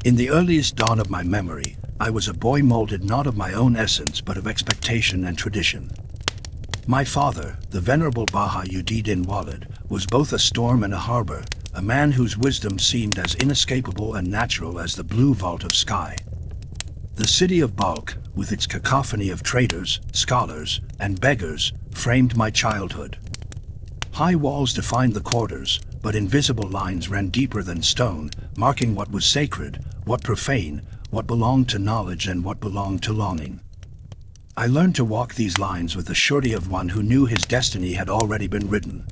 In the earliest dawn of my memory, I was a boy molded not of my own essence but of expectation and tradition. My father, the Venerable Baha'u'ddin Walid, was both a storm and a harbor, a man whose wisdom seemed as inescapable and natural as the blue vault of sky. The city of Balkh, with its cacophony of traders, scholars, and beggars, framed my childhood. High walls defined the quarters, but invisible lines ran deeper than stone, marking what was sacred, what profane, what belonged to knowledge and what belonged to longing. I learned to walk these lines with the surety of one who knew his destiny had already been written.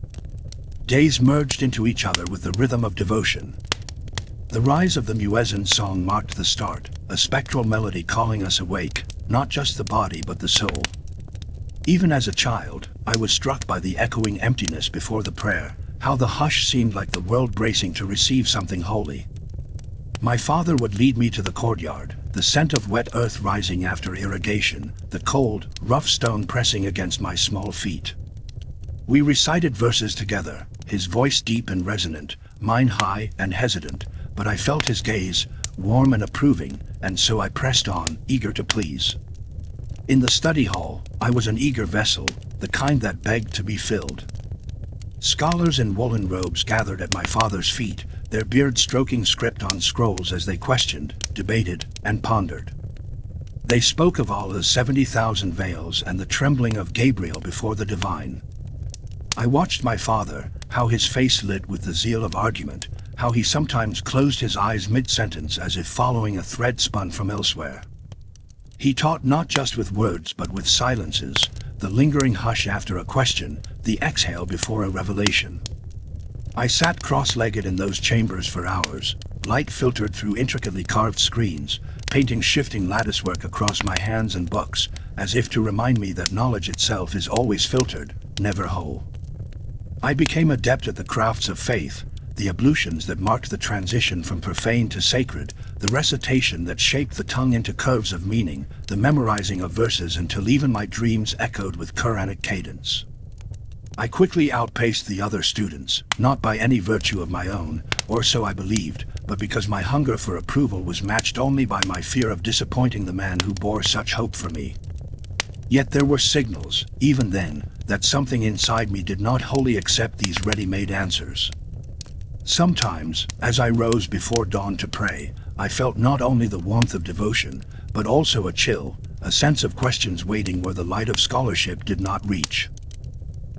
Days merged into each other with the rhythm of devotion. The rise of the muezzin song marked the start, a spectral melody calling us awake, not just the body but the soul. Even as a child, I was struck by the echoing emptiness before the prayer, how the hush seemed like the world bracing to receive something holy. My father would lead me to the courtyard, the scent of wet earth rising after irrigation, the cold, rough stone pressing against my small feet. We recited verses together, his voice deep and resonant, mine high and hesitant, but I felt his gaze, warm and approving, and so I pressed on, eager to please. In the study hall, I was an eager vessel, the kind that begged to be filled. Scholars in woolen robes gathered at my father's feet, their beards stroking script on scrolls as they questioned, debated, and pondered. They spoke of Allah's 70,000 veils and the trembling of Gabriel before the divine. I watched my father, how his face lit with the zeal of argument, how he sometimes closed his eyes mid-sentence as if following a thread spun from elsewhere. He taught not just with words but with silences, the lingering hush after a question, the exhale before a revelation. I sat cross-legged in those chambers for hours, light filtered through intricately carved screens, painting shifting latticework across my hands and books, as if to remind me that knowledge itself is always filtered, never whole. I became adept at the crafts of faith, the ablutions that marked the transition from profane to sacred, the recitation that shaped the tongue into curves of meaning, the memorizing of verses until even my dreams echoed with Quranic cadence. I quickly outpaced the other students, not by any virtue of my own, or so I believed, but because my hunger for approval was matched only by my fear of disappointing the man who bore such hope for me. Yet there were signals, even then, that something inside me did not wholly accept these ready-made answers. Sometimes, as I rose before dawn to pray, I felt not only the warmth of devotion, but also a chill, a sense of questions waiting where the light of scholarship did not reach.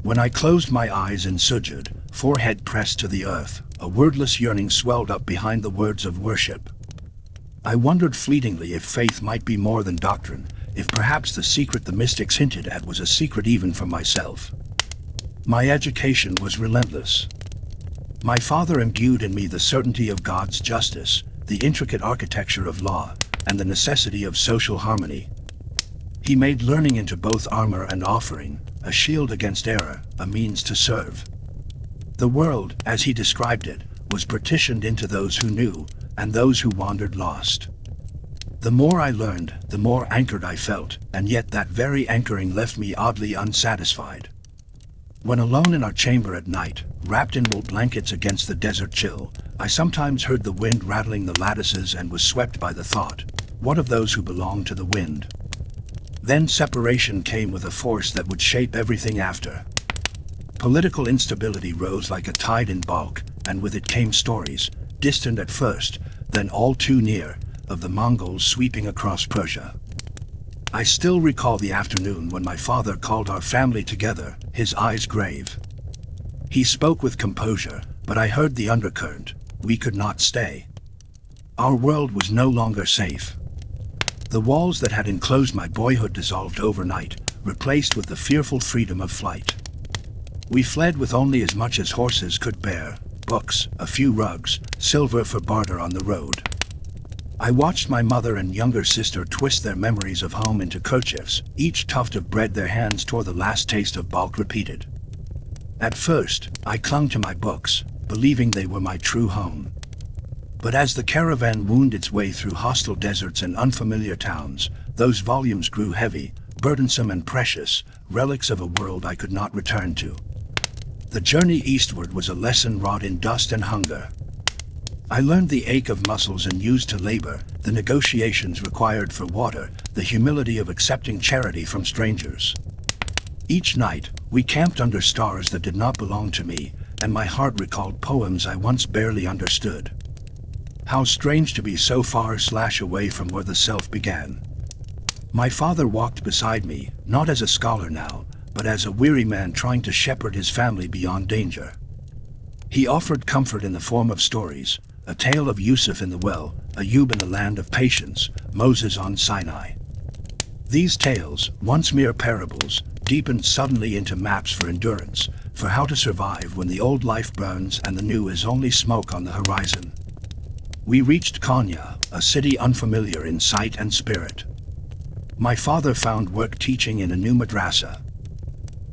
When I closed my eyes in sujud, forehead pressed to the earth, a wordless yearning swelled up behind the words of worship. I wondered fleetingly if faith might be more than doctrine, if perhaps the secret the mystics hinted at was a secret even from myself. My education was relentless. My father imbued in me the certainty of God's justice, the intricate architecture of law, and the necessity of social harmony. He made learning into both armor and offering, a shield against error, a means to serve. The world, as he described it, was partitioned into those who knew, and those who wandered lost. The more I learned, the more anchored I felt, and yet that very anchoring left me oddly unsatisfied. When alone in our chamber at night, wrapped in wool blankets against the desert chill, I sometimes heard the wind rattling the lattices and was swept by the thought, what of those who belong to the wind? Then separation came with a force that would shape everything after. Political instability rose like a tide in Balkh, and with it came stories, distant at first, then all too near, of the Mongols sweeping across Persia. I still recall the afternoon when my father called our family together, his eyes grave. He spoke with composure, but I heard the undercurrent. We could not stay. Our world was no longer safe. The walls that had enclosed my boyhood dissolved overnight, replaced with the fearful freedom of flight. We fled with only as much as horses could bear, books, a few rugs, silver for barter on the road. I watched my mother and younger sister twist their memories of home into kerchiefs, each tuft of bread their hands tore the last taste of Balkh repeated. At first, I clung to my books, believing they were my true home. But as the caravan wound its way through hostile deserts and unfamiliar towns, those volumes grew heavy, burdensome and precious, relics of a world I could not return to. The journey eastward was a lesson wrought in dust and hunger. I learned the ache of muscles and used to labor, the negotiations required for water, the humility of accepting charity from strangers. Each night, we camped under stars that did not belong to me, and my heart recalled poems I once barely understood. How strange to be so far/away from where the self began. My father walked beside me, not as a scholar now, but as a weary man trying to shepherd his family beyond danger. He offered comfort in the form of stories, a tale of Yusuf in the well, Ayub in the land of patience, Moses on Sinai. These tales, once mere parables, deepened suddenly into maps for endurance, for how to survive when the old life burns and the new is only smoke on the horizon. We reached Konya, a city unfamiliar in sight and spirit. My father found work teaching in a new madrasa.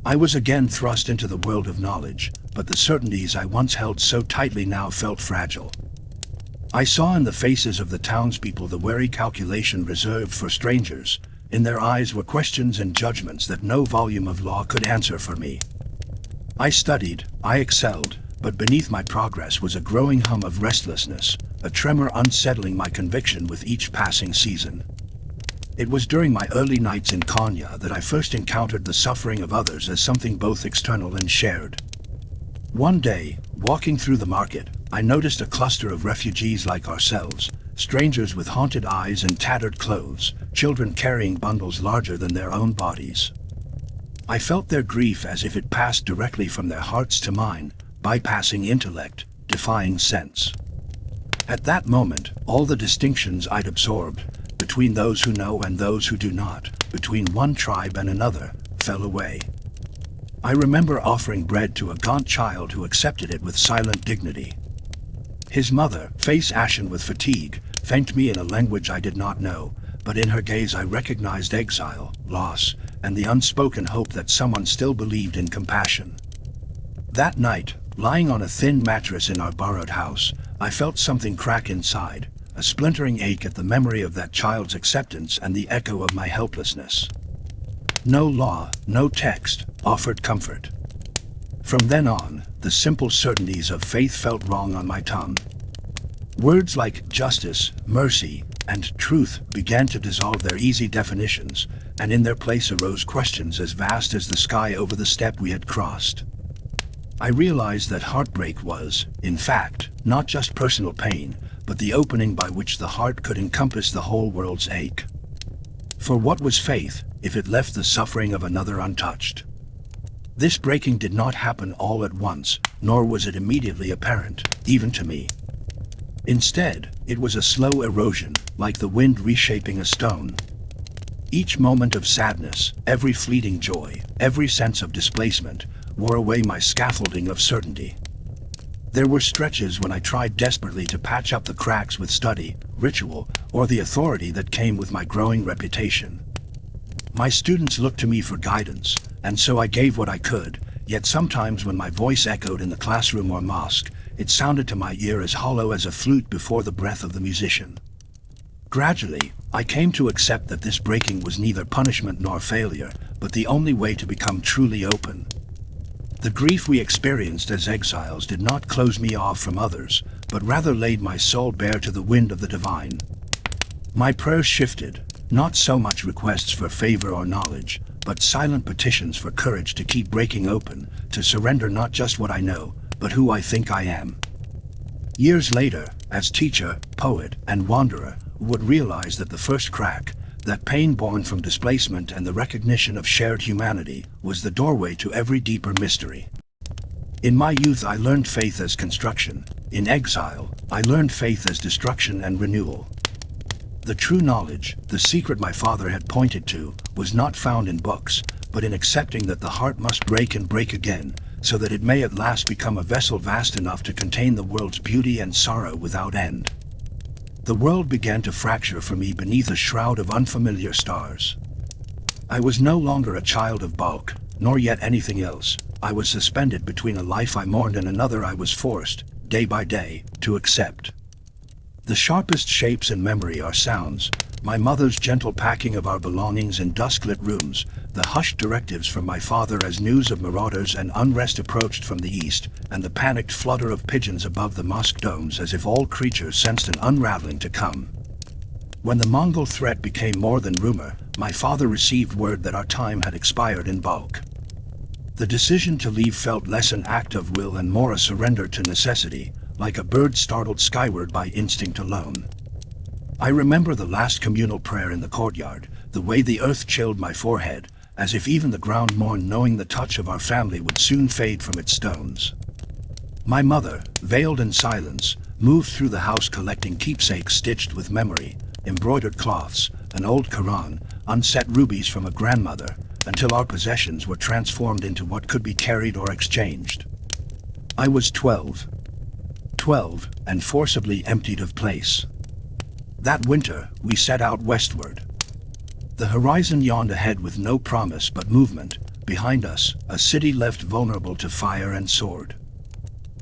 I was again thrust into the world of knowledge, but the certainties I once held so tightly now felt fragile. I saw in the faces of the townspeople the wary calculation reserved for strangers. In their eyes were questions and judgments that no volume of law could answer for me. I studied, I excelled, but beneath my progress was a growing hum of restlessness, a tremor unsettling my conviction with each passing season. It was during my early nights in Konya that I first encountered the suffering of others as something both external and shared. One day, walking through the market, I noticed a cluster of refugees like ourselves, strangers with haunted eyes and tattered clothes, children carrying bundles larger than their own bodies. I felt their grief as if it passed directly from their hearts to mine, bypassing intellect, defying sense. At that moment, all the distinctions I'd absorbed, between those who know and those who do not, between one tribe and another, fell away. I remember offering bread to a gaunt child who accepted it with silent dignity. His mother, face ashen with fatigue, thanked me in a language I did not know, but in her gaze I recognized exile, loss, and the unspoken hope that someone still believed in compassion. That night, lying on a thin mattress in our borrowed house, I felt something crack inside, a splintering ache at the memory of that child's acceptance and the echo of my helplessness. No law, no text, offered comfort. From then on, the simple certainties of faith felt wrong on my tongue. Words like justice, mercy, and truth began to dissolve their easy definitions, and in their place arose questions as vast as the sky over the step we had crossed. I realized that heartbreak was, in fact, not just personal pain, but the opening by which the heart could encompass the whole world's ache. For what was faith, if it left the suffering of another untouched? This breaking did not happen all at once, nor was it immediately apparent, even to me. Instead, it was a slow erosion, like the wind reshaping a stone. Each moment of sadness, every fleeting joy, every sense of displacement, wore away my scaffolding of certainty. There were stretches when I tried desperately to patch up the cracks with study, ritual, or the authority that came with my growing reputation. My students looked to me for guidance, and so I gave what I could, yet sometimes when my voice echoed in the classroom or mosque, it sounded to my ear as hollow as a flute before the breath of the musician. Gradually, I came to accept that this breaking was neither punishment nor failure, but the only way to become truly open. The grief we experienced as exiles did not close me off from others, but rather laid my soul bare to the wind of the divine. My prayers shifted, not so much requests for favor or knowledge, but silent petitions for courage to keep breaking open, to surrender not just what I know, but who I think I am. Years later, as teacher, poet, and wanderer, would realize that the first crack, that pain born from displacement and the recognition of shared humanity, was the doorway to every deeper mystery. In my youth I learned faith as construction. In exile, I learned faith as destruction and renewal. The true knowledge, the secret my father had pointed to, was not found in books, but in accepting that the heart must break and break again, so that it may at last become a vessel vast enough to contain the world's beauty and sorrow without end. The world began to fracture for me beneath a shroud of unfamiliar stars. I was no longer a child of bulk, nor yet anything else. I was suspended between a life I mourned and another I was forced, day by day, to accept. The sharpest shapes in memory are sounds, My mother's gentle packing of our belongings in dusk-lit rooms, the hushed directives from my father as news of marauders and unrest approached from the east, and the panicked flutter of pigeons above the mosque domes as if all creatures sensed an unraveling to come. When the Mongol threat became more than rumor, my father received word that our time had expired in bulk. The decision to leave felt less an act of will and more a surrender to necessity, like a bird startled skyward by instinct alone. I remember the last communal prayer in the courtyard, the way the earth chilled my forehead, as if even the ground mourned knowing the touch of our family would soon fade from its stones. My mother, veiled in silence, moved through the house collecting keepsakes stitched with memory, embroidered cloths, an old Quran, unset rubies from a grandmother, until our possessions were transformed into what could be carried or exchanged. I was 12, and forcibly emptied of place. That winter, we set out westward. The horizon yawned ahead with no promise but movement. Behind us, a city left vulnerable to fire and sword.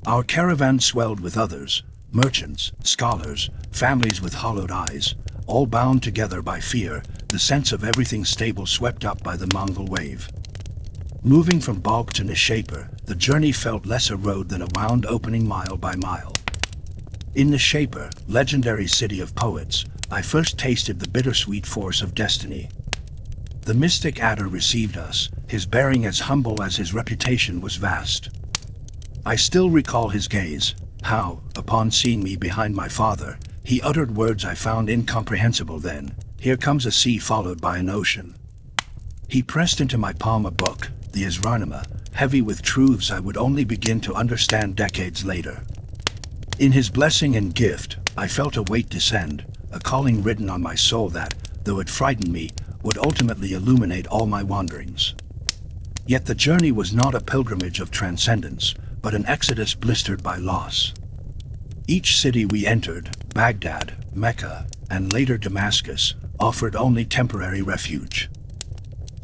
Our caravan swelled with others, merchants, scholars, families with hollowed eyes, all bound together by fear, the sense of everything stable swept up by the Mongol wave. Moving from Balkh to Nishapur, the journey felt less a road than a wound opening mile by mile. In Nishapur, legendary city of poets, I first tasted the bittersweet force of destiny. The mystic adder received us, his bearing as humble as his reputation was vast. I still recall his gaze, how, upon seeing me behind my father, he uttered words I found incomprehensible then. Here comes a sea followed by an ocean. He pressed into my palm a book, the Isranama, heavy with truths I would only begin to understand decades later. In his blessing and gift, I felt a weight descend, a calling written on my soul that, though it frightened me, would ultimately illuminate all my wanderings. Yet the journey was not a pilgrimage of transcendence, but an exodus blistered by loss. Each city we entered, Baghdad, Mecca, and later Damascus, offered only temporary refuge.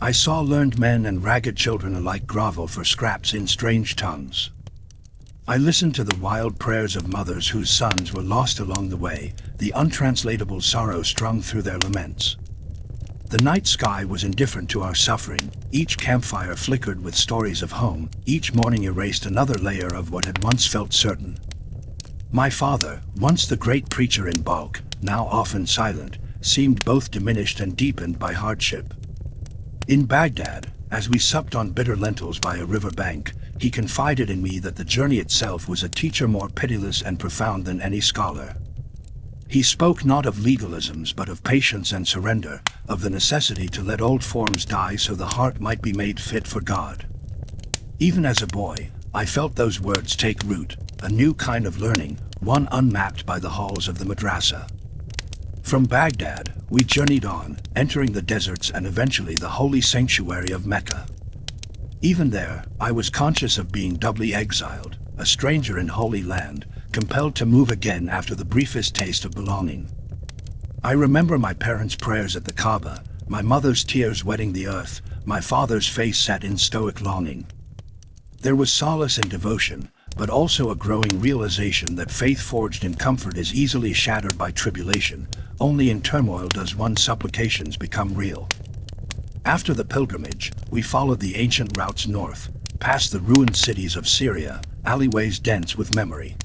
I saw learned men and ragged children alike grovel for scraps in strange tongues. I listened to the wild prayers of mothers whose sons were lost along the way, the untranslatable sorrow strung through their laments. The night sky was indifferent to our suffering, each campfire flickered with stories of home, each morning erased another layer of what had once felt certain. My father, once the great preacher in Balkh, now often silent, seemed both diminished and deepened by hardship. In Baghdad, as we supped on bitter lentils by a river bank, he confided in me that the journey itself was a teacher more pitiless and profound than any scholar. He spoke not of legalisms but of patience and surrender, of the necessity to let old forms die so the heart might be made fit for God. Even as a boy, I felt those words take root, a new kind of learning, one unmapped by the halls of the madrasa. From Baghdad, we journeyed on, entering the deserts and eventually the holy sanctuary of Mecca. Even there, I was conscious of being doubly exiled, a stranger in Holy Land, compelled to move again after the briefest taste of belonging. I remember my parents' prayers at the Kaaba, my mother's tears wetting the earth, my father's face set in stoic longing. There was solace in devotion, but also a growing realization that faith forged in comfort is easily shattered by tribulation. Only in turmoil does one's supplications become real. After the pilgrimage, we followed the ancient routes north, past the ruined cities of Syria, alleyways dense with memory.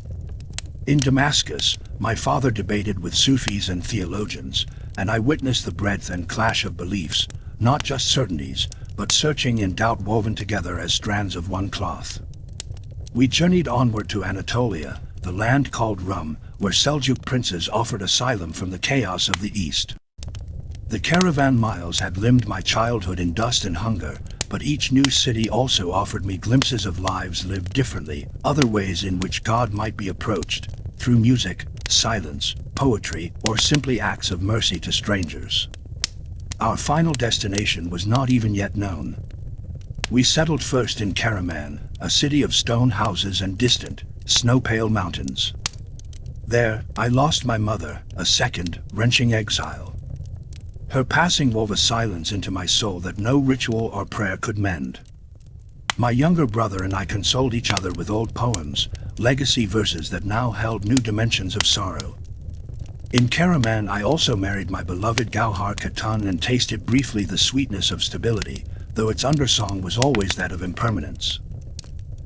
In Damascus, my father debated with Sufis and theologians, and I witnessed the breadth and clash of beliefs, not just certainties, but searching in doubt woven together as strands of one cloth. We journeyed onward to Anatolia, the land called Rum, where Seljuk princes offered asylum from the chaos of the East. The caravan miles had limned my childhood in dust and hunger, but each new city also offered me glimpses of lives lived differently, other ways in which God might be approached, through music, silence, poetry, or simply acts of mercy to strangers. Our final destination was not even yet known. We settled first in Karaman, a city of stone houses and distant, snow-pale mountains. There, I lost my mother, a second, wrenching exile. Her passing wove a silence into my soul that no ritual or prayer could mend. My younger brother and I consoled each other with old poems, legacy verses that now held new dimensions of sorrow. In Karaman I also married my beloved Gauhar Khatan and tasted briefly the sweetness of stability, though its undersong was always that of impermanence.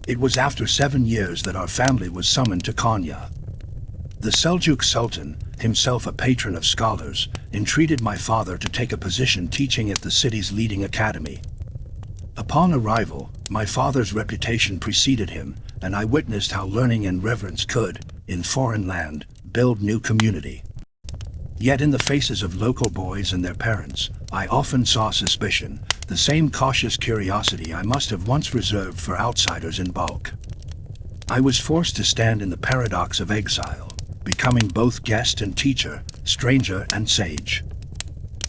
It was after 7 years that our family was summoned to Konya. The Seljuk Sultan, himself a patron of scholars, entreated my father to take a position teaching at the city's leading academy. Upon arrival, my father's reputation preceded him, and I witnessed how learning and reverence could, in foreign land, build new community. Yet in the faces of local boys and their parents, I often saw suspicion, the same cautious curiosity I must have once reserved for outsiders in bulk. I was forced to stand in the paradox of exile, becoming both guest and teacher, stranger and sage.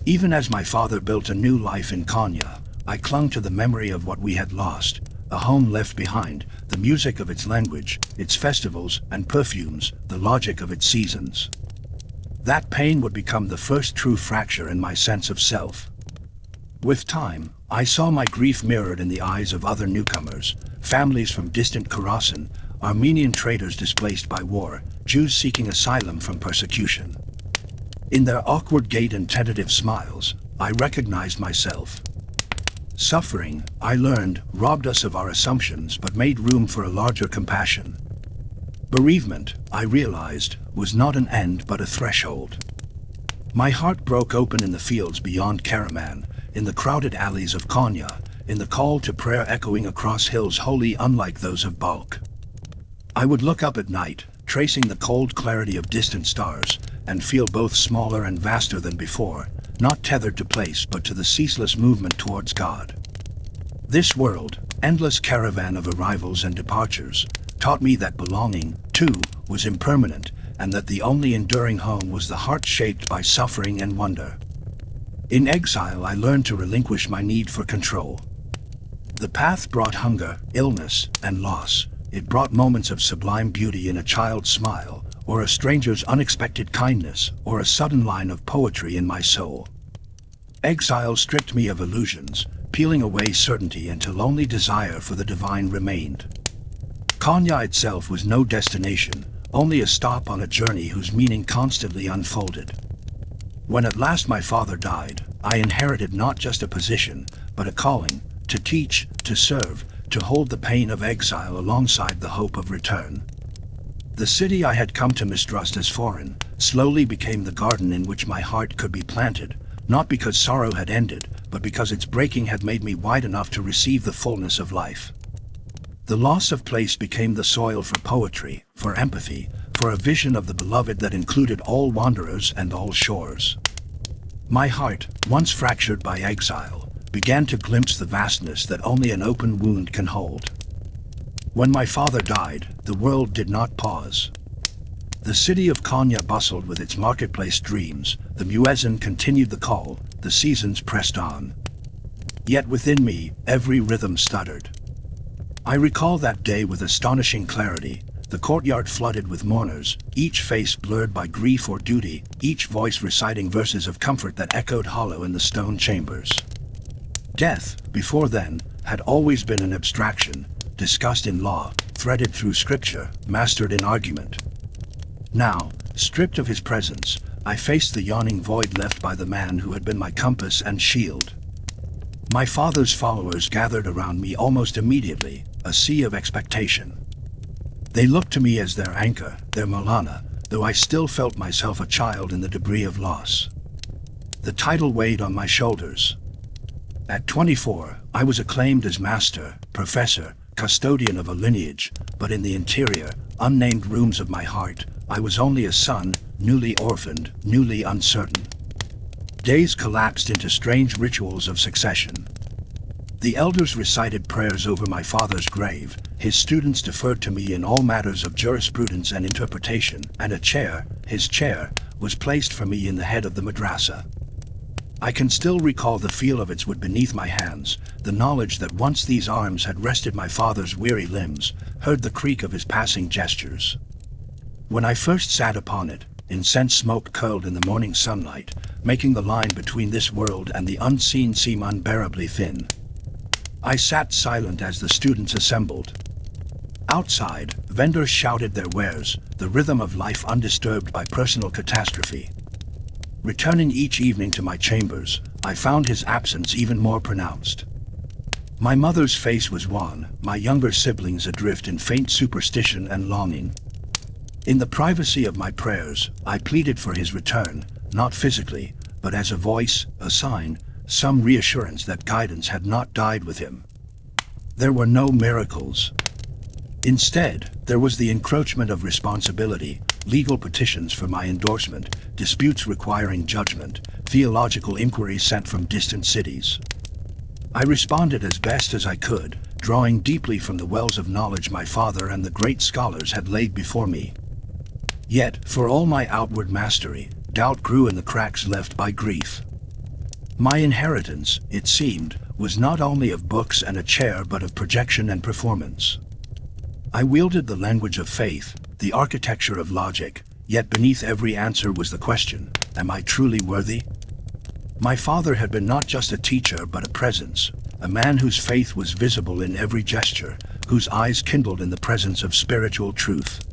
Even as my father built a new life in Konya, I clung to the memory of what we had lost, a home left behind, the music of its language, its festivals and perfumes, the logic of its seasons. That pain would become the first true fracture in my sense of self. With time, I saw my grief mirrored in the eyes of other newcomers, families from distant Khorasan, Armenian traders displaced by war, Jews seeking asylum from persecution. In their awkward gait and tentative smiles, I recognized myself. Suffering, I learned, robbed us of our assumptions but made room for a larger compassion. Bereavement, I realized, was not an end but a threshold. My heart broke open in the fields beyond Karaman, in the crowded alleys of Konya, in the call to prayer echoing across hills wholly unlike those of Balkh. I would look up at night, tracing the cold clarity of distant stars, and feel both smaller and vaster than before, not tethered to place but to the ceaseless movement towards God. This world, endless caravan of arrivals and departures, taught me that belonging, too, was impermanent, and that the only enduring home was the heart shaped by suffering and wonder. In exile I learned to relinquish my need for control. The path brought hunger, illness, and loss. It brought moments of sublime beauty in a child's smile, or a stranger's unexpected kindness, or a sudden line of poetry in my soul. Exile stripped me of illusions, peeling away certainty until only desire for the divine remained. Konya itself was no destination, only a stop on a journey whose meaning constantly unfolded. When at last my father died, I inherited not just a position, but a calling, to teach, to serve, to hold the pain of exile alongside the hope of return. The city I had come to mistrust as foreign, slowly became the garden in which my heart could be planted, not because sorrow had ended, but because its breaking had made me wide enough to receive the fullness of life. The loss of place became the soil for poetry, for empathy, for a vision of the beloved that included all wanderers and all shores. My heart, once fractured by exile, began to glimpse the vastness that only an open wound can hold. When my father died, the world did not pause. The city of Konya bustled with its marketplace dreams, the muezzin continued the call, the seasons pressed on. Yet within me, every rhythm stuttered. I recall that day with astonishing clarity, the courtyard flooded with mourners, each face blurred by grief or duty, each voice reciting verses of comfort that echoed hollow in the stone chambers. Death, before then, had always been an abstraction, discussed in law, threaded through scripture, mastered in argument. Now, stripped of his presence, I faced the yawning void left by the man who had been my compass and shield. My father's followers gathered around me almost immediately, a sea of expectation. They looked to me as their anchor, their Maulana, though I still felt myself a child in the debris of loss. The title weighed on my shoulders. At 24, I was acclaimed as master, professor, custodian of a lineage, but in the interior, unnamed rooms of my heart, I was only a son, newly orphaned, newly uncertain. Days collapsed into strange rituals of succession. The elders recited prayers over my father's grave, his students deferred to me in all matters of jurisprudence and interpretation, and a chair, his chair, was placed for me in the head of the madrasa. I can still recall the feel of its wood beneath my hands, the knowledge that once these arms had rested my father's weary limbs, heard the creak of his passing gestures. When I first sat upon it, incense smoke curled in the morning sunlight, making the line between this world and the unseen seem unbearably thin. I sat silent as the students assembled. Outside, vendors shouted their wares, the rhythm of life undisturbed by personal catastrophe. Returning each evening to my chambers, I found his absence even more pronounced. My mother's face was wan, my younger siblings adrift in faint superstition and longing. In the privacy of my prayers, I pleaded for his return, not physically, but as a voice, a sign, some reassurance that guidance had not died with him. There were no miracles. Instead, there was the encroachment of responsibility, legal petitions for my endorsement, disputes requiring judgment, theological inquiries sent from distant cities. I responded as best as I could, drawing deeply from the wells of knowledge my father and the great scholars had laid before me. Yet, for all my outward mastery, doubt grew in the cracks left by grief. My inheritance, it seemed, was not only of books and a chair but of projection and performance. I wielded the language of faith, the architecture of logic, yet beneath every answer was the question, am I truly worthy? My father had been not just a teacher but a presence, a man whose faith was visible in every gesture, whose eyes kindled in the presence of spiritual truth.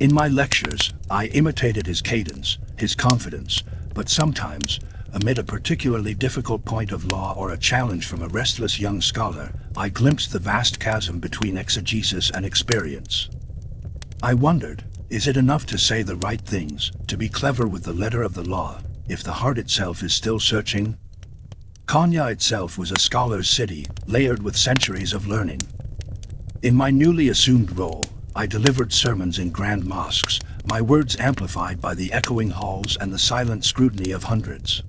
In my lectures, I imitated his cadence, his confidence, but sometimes, amid a particularly difficult point of law or a challenge from a restless young scholar, I glimpsed the vast chasm between exegesis and experience. I wondered, is it enough to say the right things, to be clever with the letter of the law, if the heart itself is still searching? Konya itself was a scholar's city, layered with centuries of learning. In my newly assumed role, I delivered sermons in grand mosques, my words amplified by the echoing halls and the silent scrutiny of hundreds.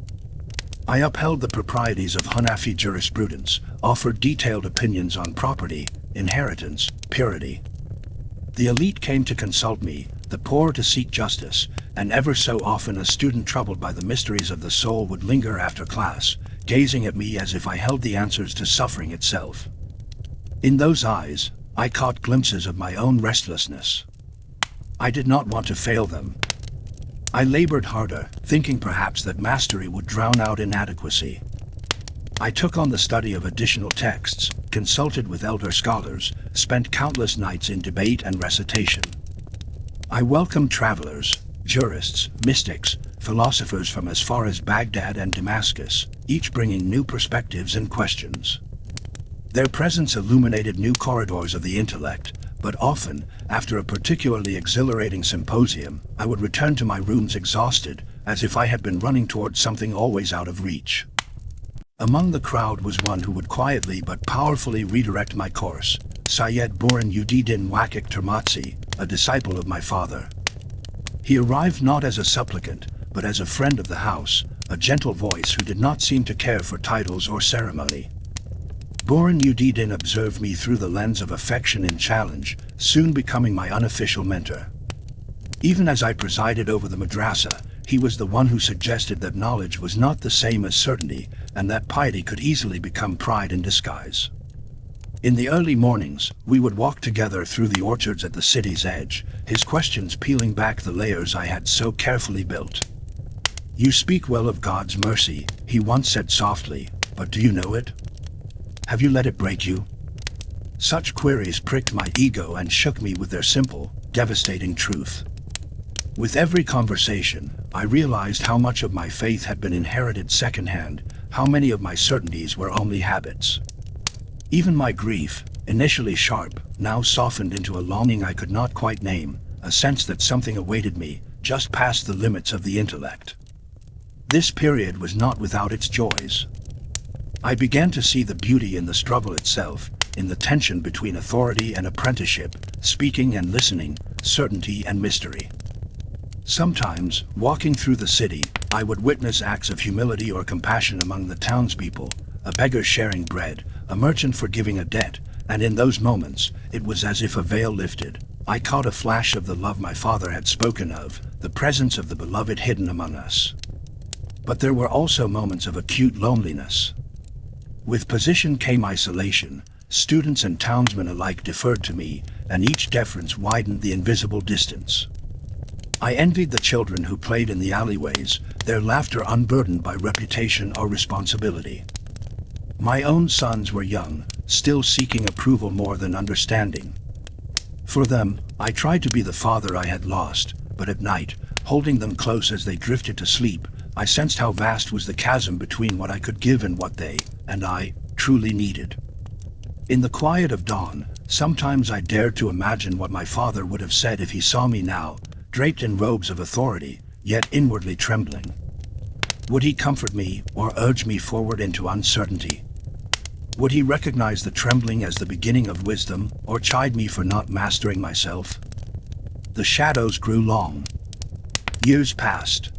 I upheld the proprieties of Hanafi jurisprudence, offered detailed opinions on property, inheritance, purity. The elite came to consult me, the poor to seek justice, and ever so often a student troubled by the mysteries of the soul would linger after class, gazing at me as if I held the answers to suffering itself. In those eyes, I caught glimpses of my own restlessness. I did not want to fail them. I labored harder, thinking perhaps that mastery would drown out inadequacy. I took on the study of additional texts, consulted with elder scholars, spent countless nights in debate and recitation. I welcomed travelers, jurists, mystics, philosophers from as far as Baghdad and Damascus, each bringing new perspectives and questions. Their presence illuminated new corridors of the intellect, but often, after a particularly exhilarating symposium, I would return to my rooms exhausted, as if I had been running towards something always out of reach. Among the crowd was one who would quietly but powerfully redirect my course, Syed Burhanuddin Wakik Termatsi, a disciple of my father. He arrived not as a supplicant, but as a friend of the house, a gentle voice who did not seem to care for titles or ceremony. Burhanuddin observed me through the lens of affection and challenge, soon becoming my unofficial mentor. Even as I presided over the madrasa, he was the one who suggested that knowledge was not the same as certainty, and that piety could easily become pride in disguise. In the early mornings, we would walk together through the orchards at the city's edge, his questions peeling back the layers I had so carefully built. "You speak well of God's mercy," he once said softly, "but do you know it? Have you let it break you?" Such queries pricked my ego and shook me with their simple, devastating truth. With every conversation, I realized how much of my faith had been inherited secondhand, how many of my certainties were only habits. Even my grief, initially sharp, now softened into a longing I could not quite name, a sense that something awaited me, just past the limits of the intellect. This period was not without its joys. I began to see the beauty in the struggle itself, in the tension between authority and apprenticeship, speaking and listening, certainty and mystery. Sometimes, walking through the city, I would witness acts of humility or compassion among the townspeople, a beggar sharing bread, a merchant forgiving a debt, and in those moments, it was as if a veil lifted. I caught a flash of the love my father had spoken of, the presence of the beloved hidden among us. But there were also moments of acute loneliness. With position came isolation. Students and townsmen alike deferred to me, and each deference widened the invisible distance. I envied the children who played in the alleyways, their laughter unburdened by reputation or responsibility. My own sons were young, still seeking approval more than understanding. For them, I tried to be the father I had lost, but at night, holding them close as they drifted to sleep, I sensed how vast was the chasm between what I could give and what they, and I, truly needed. In the quiet of dawn, sometimes I dared to imagine what my father would have said if he saw me now, draped in robes of authority, yet inwardly trembling. Would he comfort me or urge me forward into uncertainty? Would he recognize the trembling as the beginning of wisdom or chide me for not mastering myself? The shadows grew long. Years passed.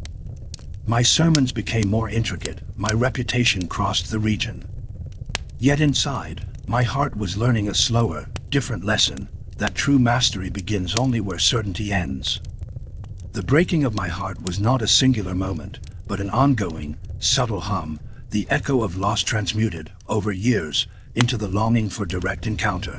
My sermons became more intricate, my reputation crossed the region. Yet inside, my heart was learning a slower, different lesson, that true mastery begins only where certainty ends. The breaking of my heart was not a singular moment, but an ongoing, subtle hum, the echo of loss transmuted, over years, into the longing for direct encounter.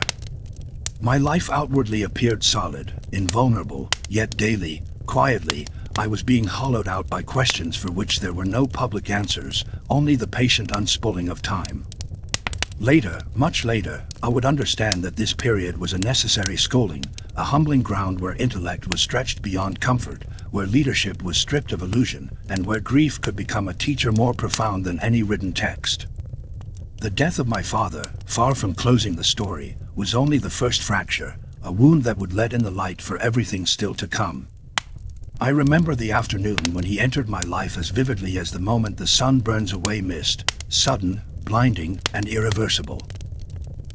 My life outwardly appeared solid, invulnerable, yet daily, quietly, I was being hollowed out by questions for which there were no public answers, only the patient unspooling of time. Later, much later, I would understand that this period was a necessary schooling, a humbling ground where intellect was stretched beyond comfort, where leadership was stripped of illusion, and where grief could become a teacher more profound than any written text. The death of my father, far from closing the story, was only the first fracture, a wound that would let in the light for everything still to come. I remember the afternoon when he entered my life as vividly as the moment the sun burns away mist, sudden, blinding, and irreversible.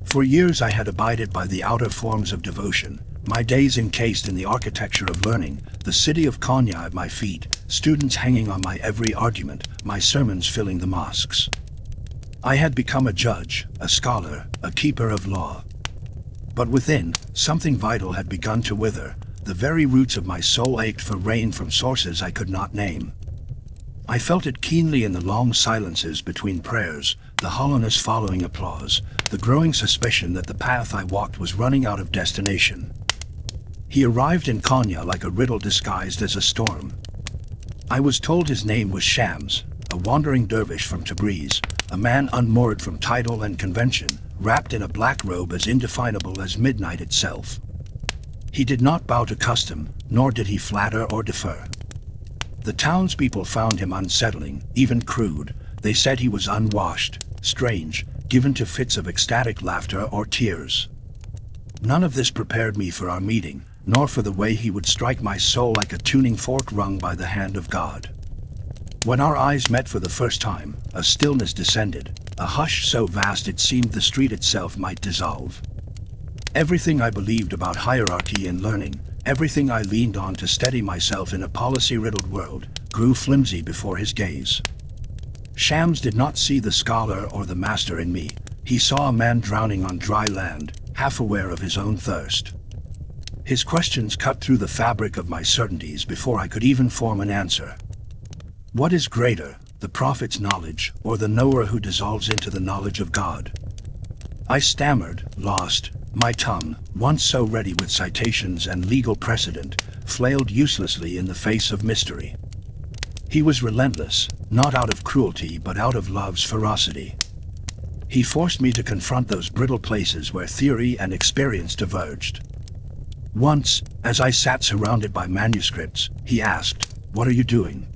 For years I had abided by the outer forms of devotion, my days encased in the architecture of learning, the city of Konya at my feet, students hanging on my every argument, my sermons filling the mosques. I had become a judge, a scholar, a keeper of law. But within, something vital had begun to wither. The very roots of my soul ached for rain from sources I could not name. I felt it keenly in the long silences between prayers, the hollowness following applause, the growing suspicion that the path I walked was running out of destination. He arrived in Konya like a riddle disguised as a storm. I was told his name was Shams, a wandering dervish from Tabriz, a man unmoored from title and convention, wrapped in a black robe as indefinable as midnight itself. He did not bow to custom, nor did he flatter or defer. The townspeople found him unsettling, even crude. They said he was unwashed, strange, given to fits of ecstatic laughter or tears. None of this prepared me for our meeting, nor for the way he would strike my soul like a tuning fork wrung by the hand of God. When our eyes met for the first time, a stillness descended, a hush so vast it seemed the street itself might dissolve. Everything I believed about hierarchy and learning, everything I leaned on to steady myself in a policy-riddled world, grew flimsy before his gaze. Shams did not see the scholar or the master in me. He saw a man drowning on dry land, half aware of his own thirst. His questions cut through the fabric of my certainties before I could even form an answer. What is greater, the prophet's knowledge, or the knower who dissolves into the knowledge of God? I stammered, lost. My tongue, once so ready with citations and legal precedent, flailed uselessly in the face of mystery. He was relentless, not out of cruelty but out of love's ferocity. He forced me to confront those brittle places where theory and experience diverged. Once, as I sat surrounded by manuscripts, he asked, "What are you doing?"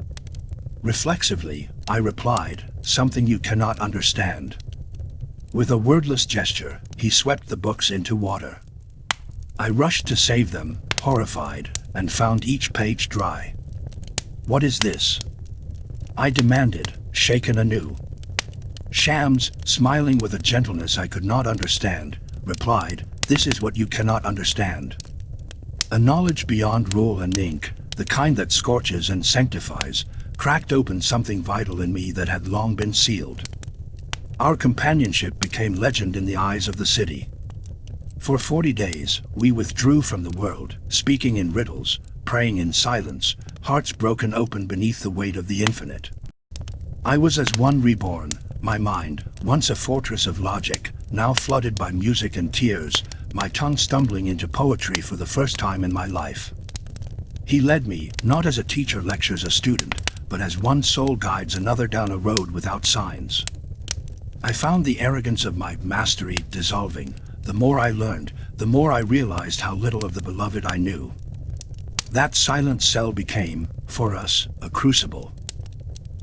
Reflexively, I replied, "Something you cannot understand." With a wordless gesture, he swept the books into water. I rushed to save them, horrified, and found each page dry. "What is this?" I demanded, shaken anew. Shams, smiling with a gentleness I could not understand, replied, "This is what you cannot understand. A knowledge beyond rule and ink, the kind that scorches and sanctifies, cracked open something vital in me that had long been sealed." Our companionship became legend in the eyes of the city. For 40 days, we withdrew from the world, speaking in riddles, praying in silence, hearts broken open beneath the weight of the infinite. I was as one reborn, my mind, once a fortress of logic, now flooded by music and tears, my tongue stumbling into poetry for the first time in my life. He led me, not as a teacher lectures a student, but as one soul guides another down a road without signs. I found the arrogance of my mastery dissolving. The more I learned, the more I realized how little of the beloved I knew. That silent cell became, for us, a crucible.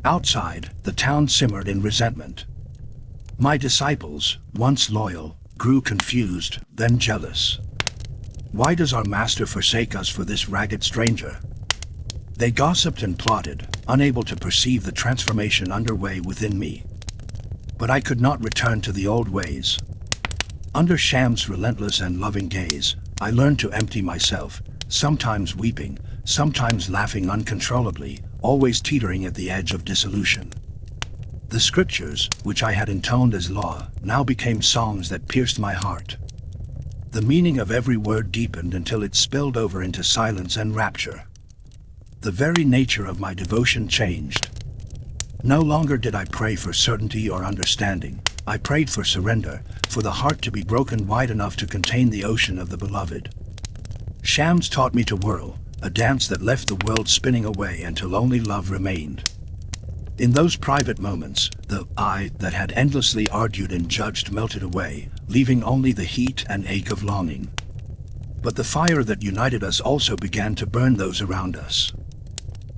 Outside, the town simmered in resentment. My disciples, once loyal, grew confused, then jealous. Why does our master forsake us for this ragged stranger? They gossiped and plotted, unable to perceive the transformation underway within me. But I could not return to the old ways. Under Sham's relentless and loving gaze, I learned to empty myself, sometimes weeping, sometimes laughing uncontrollably, always teetering at the edge of dissolution. The scriptures, which I had intoned as law, now became songs that pierced my heart. The meaning of every word deepened until it spilled over into silence and rapture. The very nature of my devotion changed. No longer did I pray for certainty or understanding. I prayed for surrender, for the heart to be broken wide enough to contain the ocean of the beloved. Shams taught me to whirl, a dance that left the world spinning away until only love remained. In those private moments, the I that had endlessly argued and judged melted away, leaving only the heat and ache of longing. But the fire that united us also began to burn those around us.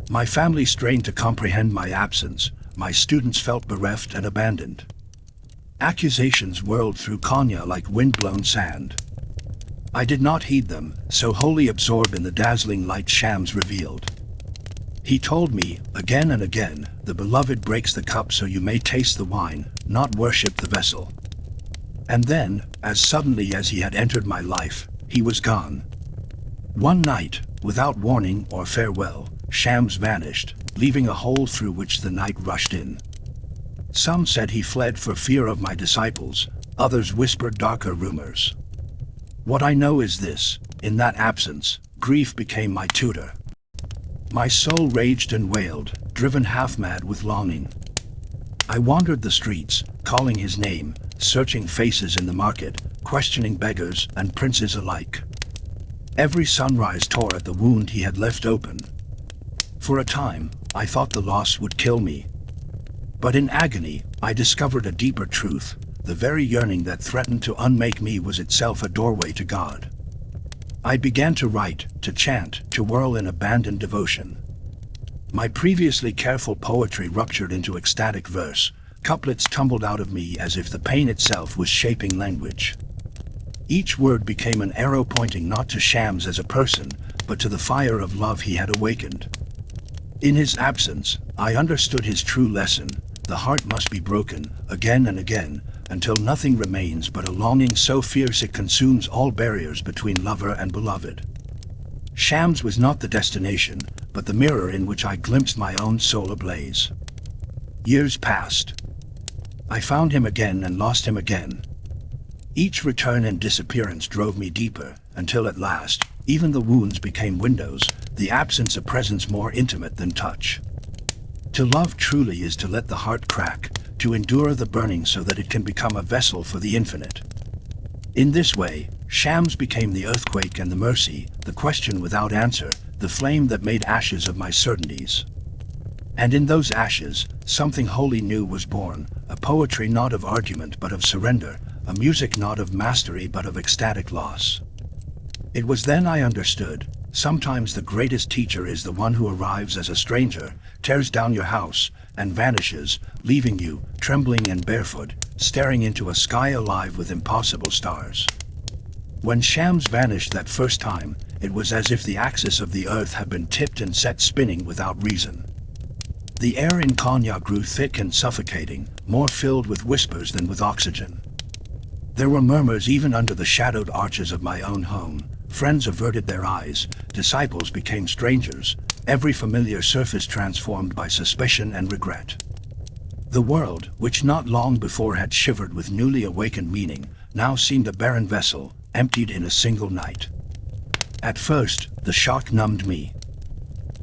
My family strained to comprehend my absence, my students felt bereft and abandoned. Accusations whirled through Konya like wind-blown sand. I did not heed them, so wholly absorbed in the dazzling light Shams revealed. He told me, again and again, the beloved breaks the cup so you may taste the wine, not worship the vessel. And then, as suddenly as he had entered my life, he was gone. One night, without warning or farewell, Shams vanished, leaving a hole through which the night rushed in. Some said he fled for fear of my disciples, others whispered darker rumors. What I know is this: in that absence, grief became my tutor. My soul raged and wailed, driven half-mad with longing. I wandered the streets, calling his name, searching faces in the market, questioning beggars and princes alike. Every sunrise tore at the wound he had left open. For a time, I thought the loss would kill me. But in agony, I discovered a deeper truth. The very yearning that threatened to unmake me was itself a doorway to God. I began to write, to chant, to whirl in abandoned devotion. My previously careful poetry ruptured into ecstatic verse. Couplets tumbled out of me as if the pain itself was shaping language. Each word became an arrow pointing not to Shams as a person, but to the fire of love he had awakened. In his absence, I understood his true lesson. The heart must be broken, again and again, until nothing remains but a longing so fierce it consumes all barriers between lover and beloved. Shams was not the destination, but the mirror in which I glimpsed my own soul ablaze. Years passed. I found him again and lost him again. Each return and disappearance drove me deeper, until at last, even the wounds became windows, the absence a presence more intimate than touch. To love truly is to let the heart crack, to endure the burning so that it can become a vessel for the infinite. In this way, Shams became the earthquake and the mercy, the question without answer, the flame that made ashes of my certainties. And in those ashes, something wholly new was born, a poetry not of argument but of surrender, a music not of mastery but of ecstatic loss. It was then I understood, sometimes the greatest teacher is the one who arrives as a stranger, tears down your house, and vanishes, leaving you, trembling and barefoot, staring into a sky alive with impossible stars. When Shams vanished that first time, it was as if the axis of the earth had been tipped and set spinning without reason. The air in Konya grew thick and suffocating, more filled with whispers than with oxygen. There were murmurs even under the shadowed arches of my own home. Friends averted their eyes, disciples became strangers, every familiar surface transformed by suspicion and regret. The world, which not long before had shivered with newly awakened meaning, now seemed a barren vessel, emptied in a single night. At first, the shock numbed me.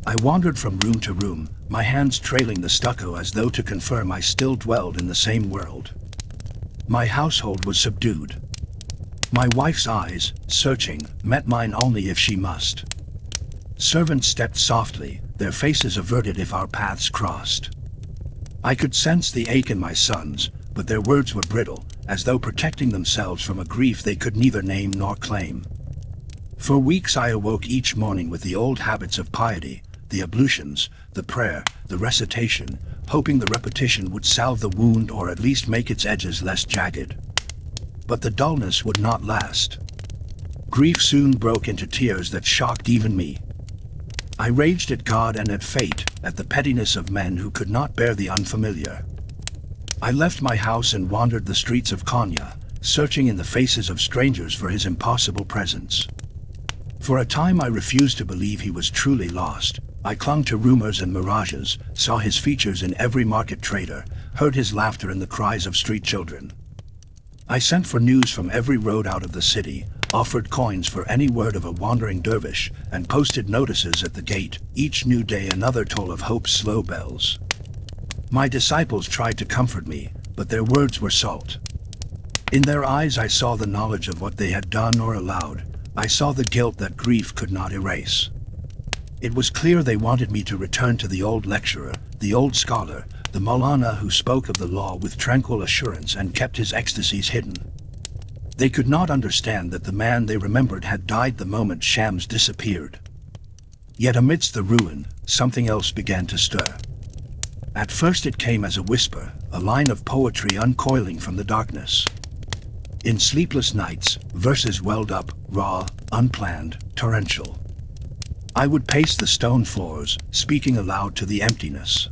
I wandered from room to room, my hands trailing the stucco as though to confirm I still dwelled in the same world. My household was subdued. My wife's eyes, searching, met mine only if she must. Servants stepped softly, their faces averted if our paths crossed. I could sense the ache in my sons, but their words were brittle, as though protecting themselves from a grief they could neither name nor claim. For weeks I awoke each morning with the old habits of piety, the ablutions, the prayer, the recitation, hoping the repetition would salve the wound or at least make its edges less jagged. But the dullness would not last. Grief soon broke into tears that shocked even me. I raged at God and at fate, at the pettiness of men who could not bear the unfamiliar. I left my house and wandered the streets of Konya, searching in the faces of strangers for his impossible presence. For a time I refused to believe he was truly lost. I clung to rumors and mirages, saw his features in every market trader, heard his laughter in the cries of street children. I sent for news from every road out of the city, offered coins for any word of a wandering dervish, and posted notices at the gate, each new day another toll of hope's slow bells. My disciples tried to comfort me, but their words were salt. In their eyes I saw the knowledge of what they had done or allowed. I saw the guilt that grief could not erase. It was clear they wanted me to return to the old lecturer, the old scholar, the Maulana who spoke of the law with tranquil assurance and kept his ecstasies hidden. They could not understand that the man they remembered had died the moment Shams disappeared. Yet amidst the ruin, something else began to stir. At first it came as a whisper, a line of poetry uncoiling from the darkness. In sleepless nights, verses welled up, raw, unplanned, torrential. I would pace the stone floors, speaking aloud to the emptiness.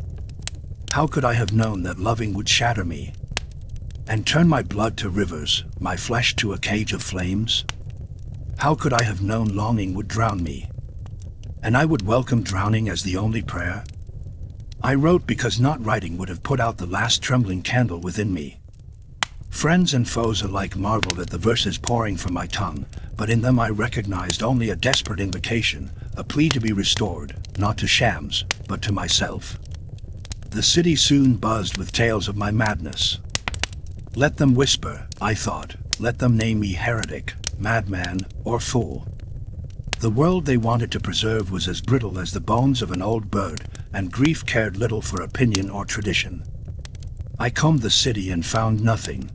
How could I have known that loving would shatter me and turn my blood to rivers, my flesh to a cage of flames? How could I have known longing would drown me, and I would welcome drowning as the only prayer? I wrote because not writing would have put out the last trembling candle within me. Friends and foes alike marveled at the verses pouring from my tongue, but in them I recognized only a desperate invocation, a plea to be restored, not to Shams, but to myself. The city soon buzzed with tales of my madness. Let them whisper, I thought, let them name me heretic, madman, or fool. The world they wanted to preserve was as brittle as the bones of an old bird, and grief cared little for opinion or tradition. I combed the city and found nothing.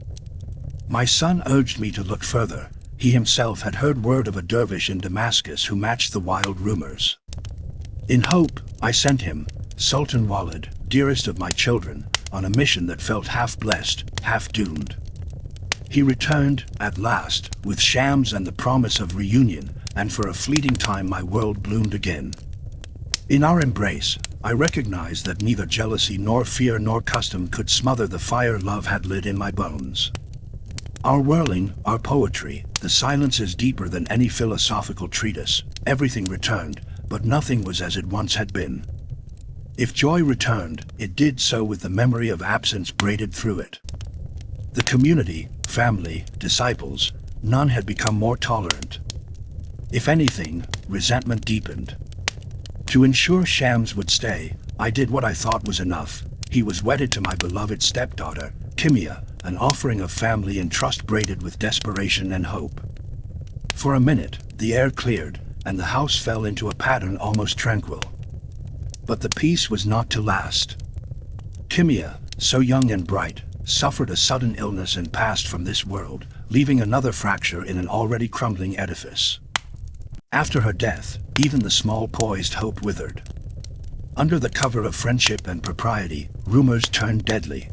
My son urged me to look further. He himself had heard word of a dervish in Damascus who matched the wild rumors. In hope, I sent him, Sultan Walid, dearest of my children, on a mission that felt half blessed, half doomed. He returned, at last, with Shams and the promise of reunion, and for a fleeting time my world bloomed again. In our embrace, I recognized that neither jealousy nor fear nor custom could smother the fire love had lit in my bones. Our whirling, our poetry, the silences deeper than any philosophical treatise, everything returned, but nothing was as it once had been. If joy returned, it did so with the memory of absence braided through it. The community, family, disciples, none had become more tolerant. If anything, resentment deepened. To ensure Shams would stay, I did what I thought was enough. He was wedded to my beloved stepdaughter, Kimia, an offering of family and trust braided with desperation and hope. For a minute, the air cleared, and the house fell into a pattern almost tranquil. But the peace was not to last. Kimia, so young and bright, suffered a sudden illness and passed from this world, leaving another fracture in an already crumbling edifice. After her death, even the small poised hope withered. Under the cover of friendship and propriety, rumors turned deadly.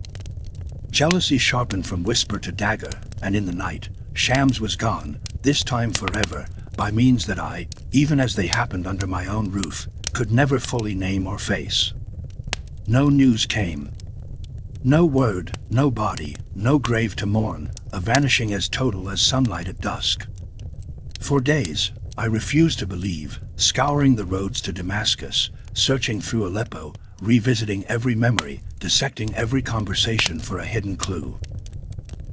Jealousy sharpened from whisper to dagger, and in the night, Shams was gone, this time forever, by means that I, even as they happened under my own roof, could never fully name or face. No news came. No word, no body, no grave to mourn, a vanishing as total as sunlight at dusk. For days, I refused to believe, scouring the roads to Damascus, searching through Aleppo, revisiting every memory, dissecting every conversation for a hidden clue.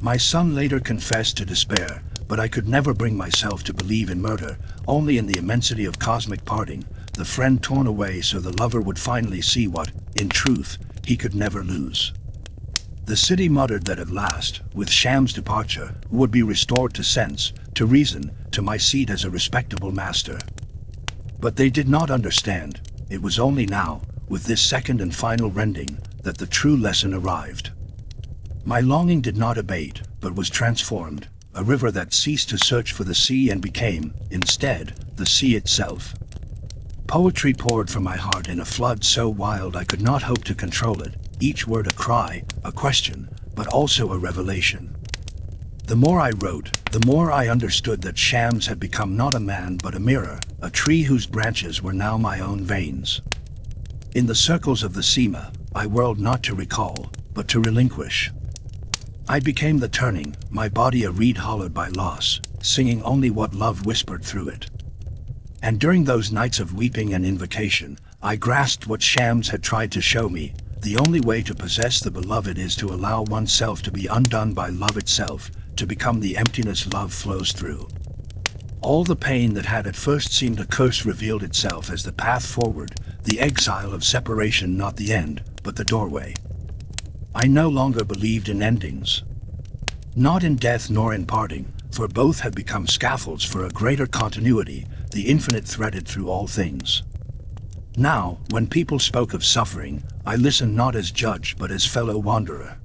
My son later confessed to despair, but I could never bring myself to believe in murder, only in the immensity of cosmic parting, the friend torn away so the lover would finally see what, in truth, he could never lose. The city muttered that at last, with Sham's departure, would be restored to sense, to reason, to my seat as a respectable master. But they did not understand. It was only now, with this second and final rending, that the true lesson arrived. My longing did not abate, but was transformed, a river that ceased to search for the sea and became, instead, the sea itself. Poetry poured from my heart in a flood so wild I could not hope to control it, each word a cry, a question, but also a revelation. The more I wrote, the more I understood that Shams had become not a man but a mirror, a tree whose branches were now my own veins. In the circles of the Sema, I whirled not to recall, but to relinquish. I became the turning, my body a reed hollowed by loss, singing only what love whispered through it. And during those nights of weeping and invocation, I grasped what Shams had tried to show me: the only way to possess the beloved is to allow oneself to be undone by love itself, to become the emptiness love flows through. All the pain that had at first seemed a curse revealed itself as the path forward, the exile of separation, not the end, but the doorway. I no longer believed in endings. Not in death nor in parting, for both had become scaffolds for a greater continuity, the infinite threaded through all things. Now, when people spoke of suffering, I listened not as judge but as fellow wanderer.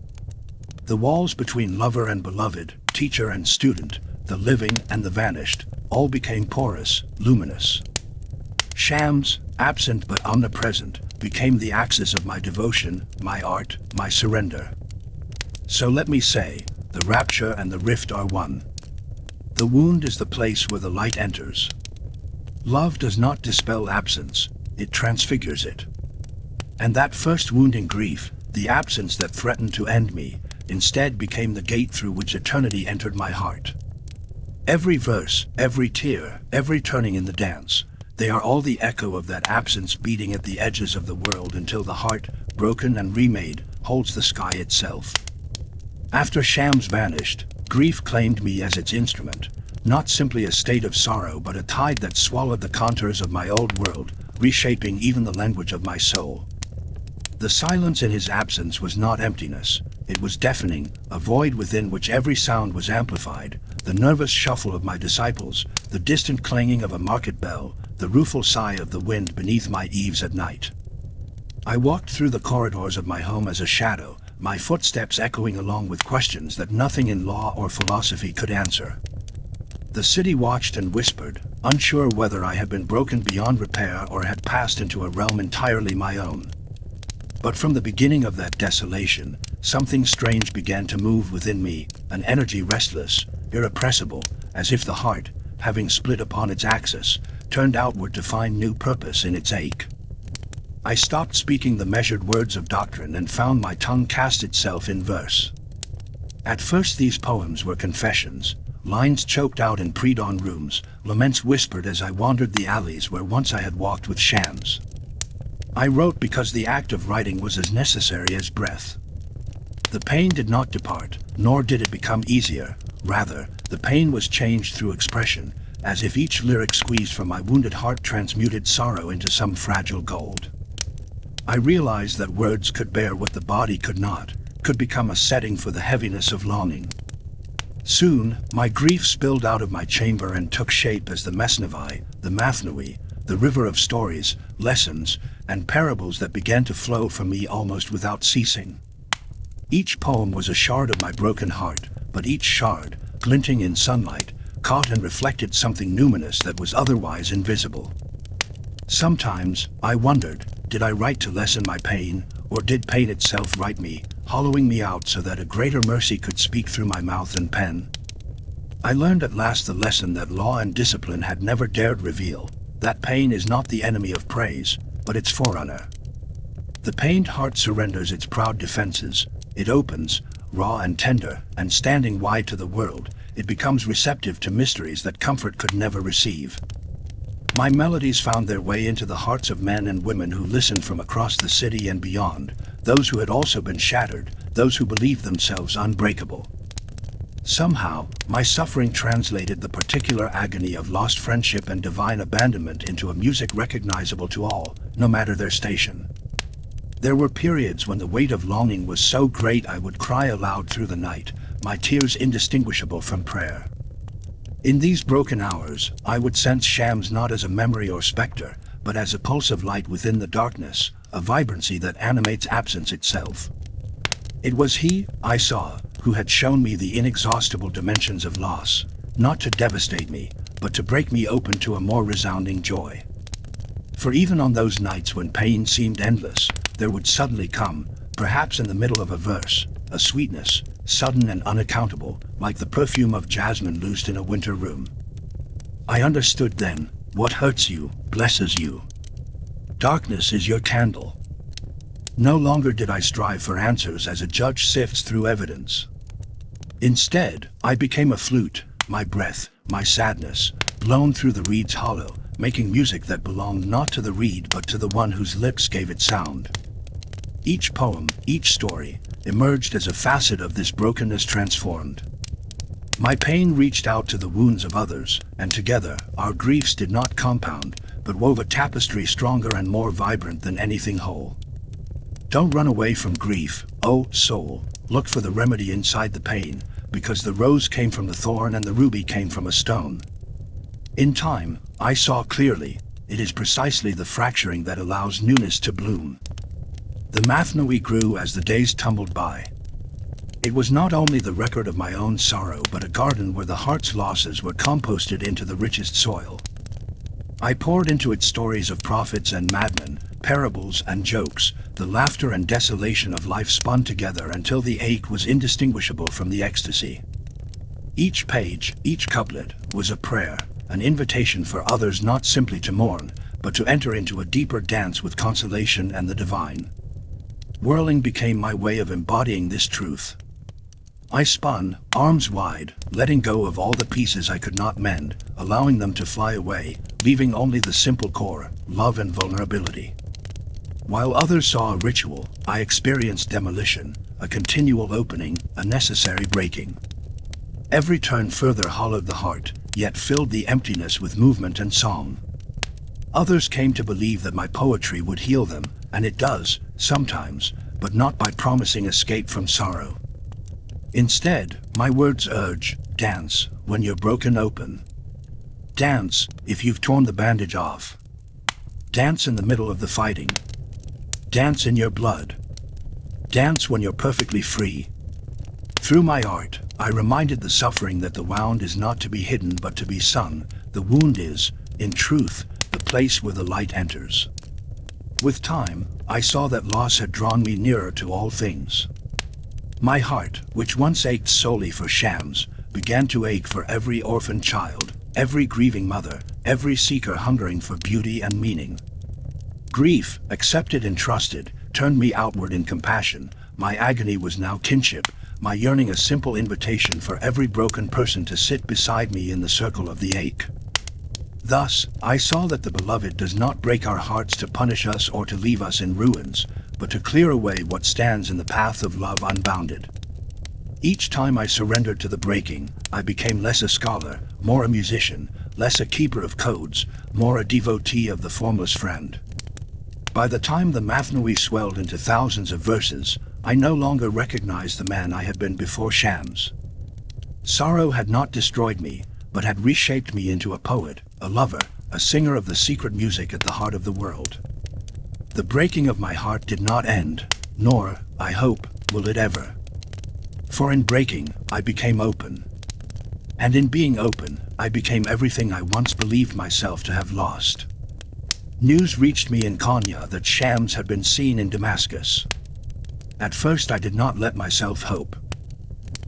The walls between lover and beloved, teacher and student, the living and the vanished, all became porous, luminous. Shams, absent but omnipresent, became the axis of my devotion, my art, my surrender. So let me say, the rapture and the rift are one. The wound is the place where the light enters. Love does not dispel absence, it transfigures it. And that first wounding grief, the absence that threatened to end me, instead became the gate through which eternity entered my heart. Every verse, every tear, every turning in the dance, they are all the echo of that absence beating at the edges of the world until the heart, broken and remade, holds the sky itself. After Shams vanished, grief claimed me as its instrument, not simply a state of sorrow but a tide that swallowed the contours of my old world, reshaping even the language of my soul. The silence in his absence was not emptiness, it was deafening, a void within which every sound was amplified, the nervous shuffle of my disciples, the distant clanging of a market bell, the rueful sigh of the wind beneath my eaves at night. I walked through the corridors of my home as a shadow, my footsteps echoing along with questions that nothing in law or philosophy could answer. The city watched and whispered, unsure whether I had been broken beyond repair or had passed into a realm entirely my own. But from the beginning of that desolation, something strange began to move within me, an energy restless, irrepressible, as if the heart, having split upon its axis, turned outward to find new purpose in its ache. I stopped speaking the measured words of doctrine and found my tongue cast itself in verse. At first these poems were confessions, lines choked out in pre-dawn rooms, laments whispered as I wandered the alleys where once I had walked with Shams. I wrote because the act of writing was as necessary as breath. The pain did not depart, nor did it become easier. Rather, the pain was changed through expression, as if each lyric squeezed from my wounded heart transmuted sorrow into some fragile gold. I realized that words could bear what the body could not, could become a setting for the heaviness of longing. Soon, my grief spilled out of my chamber and took shape as the Mesnevi, the Mathnui, the river of stories, lessons, and parables that began to flow from me almost without ceasing. Each poem was a shard of my broken heart, but each shard, glinting in sunlight, caught and reflected something numinous that was otherwise invisible. Sometimes, I wondered, did I write to lessen my pain, or did pain itself write me, hollowing me out so that a greater mercy could speak through my mouth and pen? I learned at last the lesson that law and discipline had never dared reveal, that pain is not the enemy of praise, but its forerunner. The pained heart surrenders its proud defenses, it opens, raw and tender, and standing wide to the world, it becomes receptive to mysteries that comfort could never receive. My melodies found their way into the hearts of men and women who listened from across the city and beyond, those who had also been shattered, those who believed themselves unbreakable. Somehow, my suffering translated the particular agony of lost friendship and divine abandonment into a music recognizable to all, no matter their station. There were periods when the weight of longing was so great I would cry aloud through the night, my tears indistinguishable from prayer. In these broken hours, I would sense Shams not as a memory or specter, but as a pulse of light within the darkness, a vibrancy that animates absence itself. It was he, I saw, who had shown me the inexhaustible dimensions of loss, not to devastate me, but to break me open to a more resounding joy. For even on those nights when pain seemed endless, there would suddenly come, perhaps in the middle of a verse, a sweetness, sudden and unaccountable, like the perfume of jasmine loosed in a winter room. I understood then, what hurts you, blesses you. Darkness is your candle. No longer did I strive for answers as a judge sifts through evidence. Instead, I became a flute, my breath, my sadness, blown through the reed's hollow, making music that belonged not to the reed but to the one whose lips gave it sound. Each poem, each story, emerged as a facet of this brokenness transformed. My pain reached out to the wounds of others, and together, our griefs did not compound, but wove a tapestry stronger and more vibrant than anything whole. Don't run away from grief, oh soul, look for the remedy inside the pain, because the rose came from the thorn and the ruby came from a stone. In time, I saw clearly, it is precisely the fracturing that allows newness to bloom. The Mathnoi grew as the days tumbled by. It was not only the record of my own sorrow but a garden where the heart's losses were composted into the richest soil. I poured into it stories of prophets and madmen, parables and jokes, the laughter and desolation of life spun together until the ache was indistinguishable from the ecstasy. Each page, each couplet, was a prayer, an invitation for others not simply to mourn, but to enter into a deeper dance with consolation and the divine. Whirling became my way of embodying this truth. I spun, arms wide, letting go of all the pieces I could not mend, allowing them to fly away, leaving only the simple core, love and vulnerability. While others saw a ritual, I experienced demolition, a continual opening, a necessary breaking. Every turn further hollowed the heart, yet filled the emptiness with movement and song. Others came to believe that my poetry would heal them, and it does, sometimes, but not by promising escape from sorrow. Instead, my words urge, dance, when you're broken open. Dance, if you've torn the bandage off. Dance in the middle of the fighting. Dance in your blood. Dance when you're perfectly free. Through my art, I reminded the suffering that the wound is not to be hidden but to be sung. The wound is, in truth, the place where the light enters. With time, I saw that loss had drawn me nearer to all things. My heart, which once ached solely for shams, began to ache for every orphaned child, every grieving mother, every seeker hungering for beauty and meaning. Grief, accepted and trusted, turned me outward in compassion. My agony was now kinship, my yearning a simple invitation for every broken person to sit beside me in the circle of the ache. Thus, I saw that the beloved does not break our hearts to punish us or to leave us in ruins, but to clear away what stands in the path of love unbounded. Each time I surrendered to the breaking, I became less a scholar, more a musician, less a keeper of codes, more a devotee of the formless friend. By the time the Mathnoi swelled into thousands of verses, I no longer recognized the man I had been before Shams. Sorrow had not destroyed me, but had reshaped me into a poet, a lover, a singer of the secret music at the heart of the world. The breaking of my heart did not end, nor, I hope, will it ever. For in breaking, I became open. And in being open, I became everything I once believed myself to have lost. News reached me in Konya that Shams had been seen in Damascus. At first I did not let myself hope.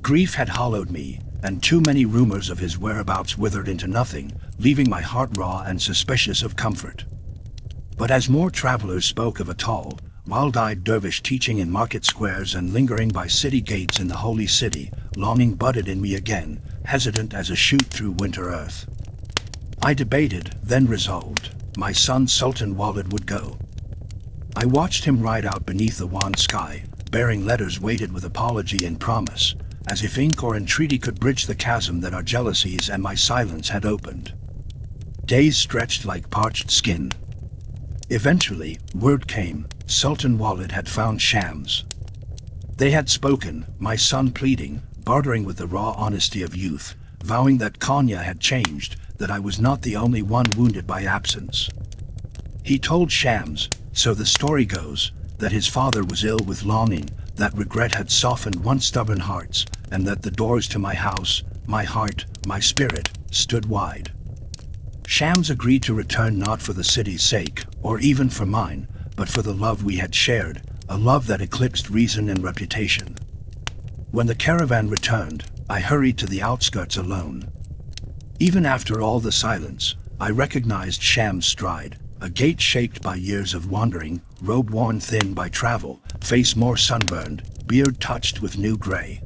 Grief had hollowed me, and too many rumors of his whereabouts withered into nothing, leaving my heart raw and suspicious of comfort. But as more travelers spoke of a tall, wild-eyed dervish teaching in market squares and lingering by city gates in the holy city, longing budded in me again, hesitant as a shoot through winter earth. I debated, then resolved, my son Sultan Walid would go. I watched him ride out beneath the wan sky, bearing letters weighted with apology and promise, as if ink or entreaty could bridge the chasm that our jealousies and my silence had opened. Days stretched like parched skin. Eventually, word came, Sultan Walid had found Shams. They had spoken, my son pleading, bartering with the raw honesty of youth, vowing that Konya had changed, that I was not the only one wounded by absence. He told Shams, so the story goes, that his father was ill with longing, that regret had softened once stubborn hearts, and that the doors to my house, my heart, my spirit, stood wide. Shams agreed to return not for the city's sake, or even for mine, but for the love we had shared, a love that eclipsed reason and reputation. When the caravan returned, I hurried to the outskirts alone. Even after all the silence, I recognized Sham's stride, a gait shaped by years of wandering, robe worn thin by travel, face more sunburned, beard touched with new gray.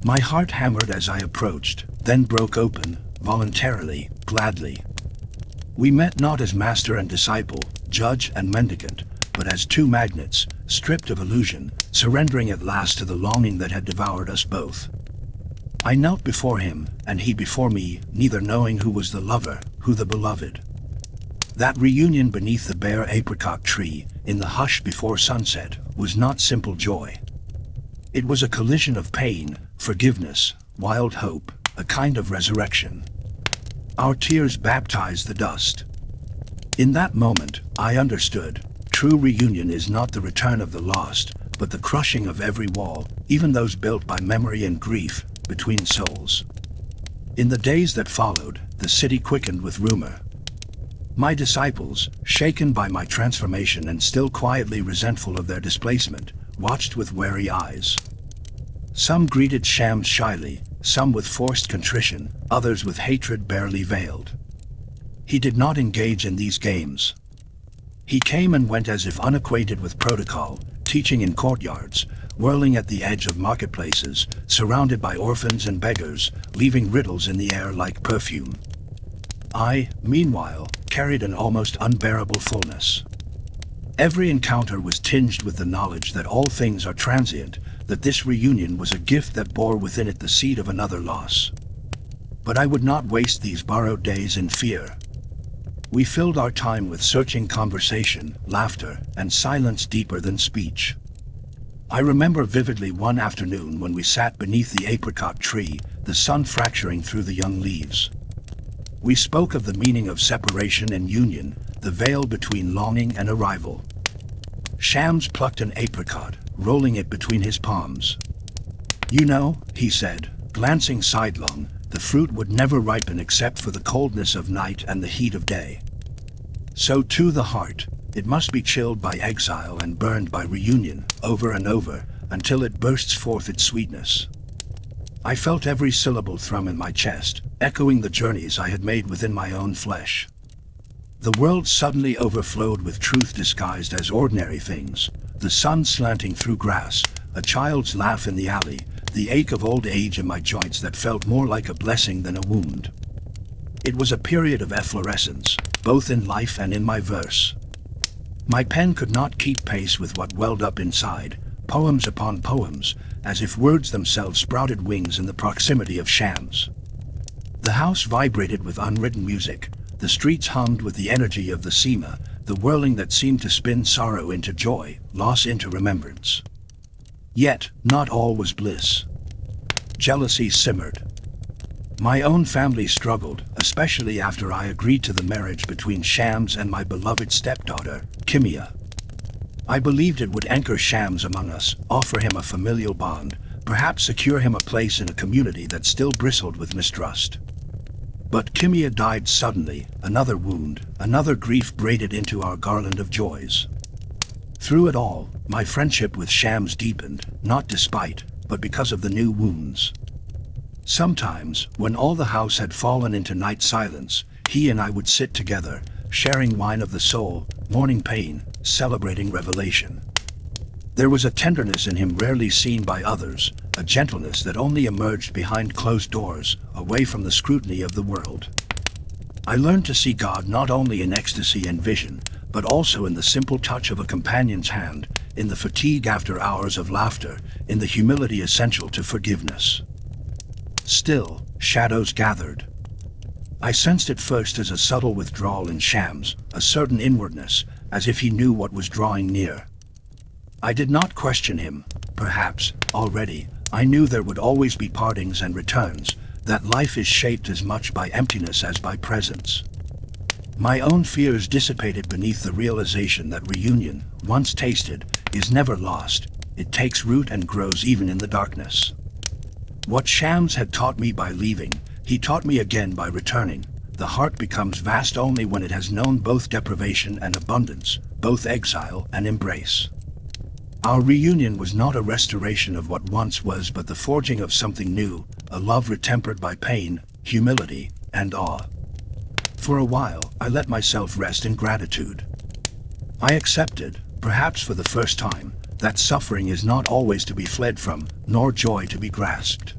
My heart hammered as I approached, then broke open, voluntarily, gladly. We met not as master and disciple, judge and mendicant, but as two magnets, stripped of illusion, surrendering at last to the longing that had devoured us both. I knelt before him, and he before me, neither knowing who was the lover, who the beloved. That reunion beneath the bare apricot tree, in the hush before sunset, was not simple joy. It was a collision of pain, forgiveness, wild hope, a kind of resurrection. Our tears baptized the dust. In that moment, I understood, true reunion is not the return of the lost, but the crushing of every wall, even those built by memory and grief, between souls. In the days that followed, the city quickened with rumor. My disciples, shaken by my transformation and still quietly resentful of their displacement, watched with wary eyes. Some greeted Shams shyly, some with forced contrition, others with hatred barely veiled. He did not engage in these games. He came and went as if unacquainted with protocol, teaching in courtyards, whirling at the edge of marketplaces, surrounded by orphans and beggars, leaving riddles in the air like perfume. I, meanwhile, carried an almost unbearable fullness. Every encounter was tinged with the knowledge that all things are transient, that this reunion was a gift that bore within it the seed of another loss. But I would not waste these borrowed days in fear. We filled our time with searching conversation, laughter, and silence deeper than speech. I remember vividly one afternoon when we sat beneath the apricot tree, the sun fracturing through the young leaves. We spoke of the meaning of separation and union, the veil between longing and arrival. Shams plucked an apricot, rolling it between his palms. "You know," he said, glancing sidelong, "the fruit would never ripen except for the coldness of night and the heat of day. So too the heart, it must be chilled by exile and burned by reunion, over and over, until it bursts forth its sweetness." I felt every syllable thrum in my chest, echoing the journeys I had made within my own flesh. The world suddenly overflowed with truth disguised as ordinary things, the sun slanting through grass, a child's laugh in the alley, the ache of old age in my joints that felt more like a blessing than a wound. It was a period of efflorescence, both in life and in my verse. My pen could not keep pace with what welled up inside, poems upon poems, as if words themselves sprouted wings in the proximity of Shams. The house vibrated with unwritten music, the streets hummed with the energy of the Sema, the whirling that seemed to spin sorrow into joy, loss into remembrance. Yet, not all was bliss. Jealousy simmered. My own family struggled, especially after I agreed to the marriage between Shams and my beloved stepdaughter, Kimia. I believed it would anchor Shams among us, offer him a familial bond, perhaps secure him a place in a community that still bristled with mistrust. But Kimia died suddenly, another wound, another grief braided into our garland of joys. Through it all, my friendship with Shams deepened, not despite, but because of the new wounds. Sometimes, when all the house had fallen into night silence, he and I would sit together, sharing wine of the soul, mourning pain, celebrating revelation. There was a tenderness in him rarely seen by others, a gentleness that only emerged behind closed doors, away from the scrutiny of the world. I learned to see God not only in ecstasy and vision, but also in the simple touch of a companion's hand, in the fatigue after hours of laughter, in the humility essential to forgiveness. Still, shadows gathered. I sensed it first as a subtle withdrawal in Shams, a certain inwardness, as if he knew what was drawing near. I did not question him. Perhaps, already, I knew there would always be partings and returns, that life is shaped as much by emptiness as by presence. My own fears dissipated beneath the realization that reunion, once tasted, is never lost, it takes root and grows even in the darkness. What Shams had taught me by leaving, he taught me again by returning. The heart becomes vast only when it has known both deprivation and abundance, both exile and embrace. Our reunion was not a restoration of what once was, but the forging of something new, a love retempered by pain, humility, and awe. For a while, I let myself rest in gratitude. I accepted, perhaps for the first time, that suffering is not always to be fled from, nor joy to be grasped.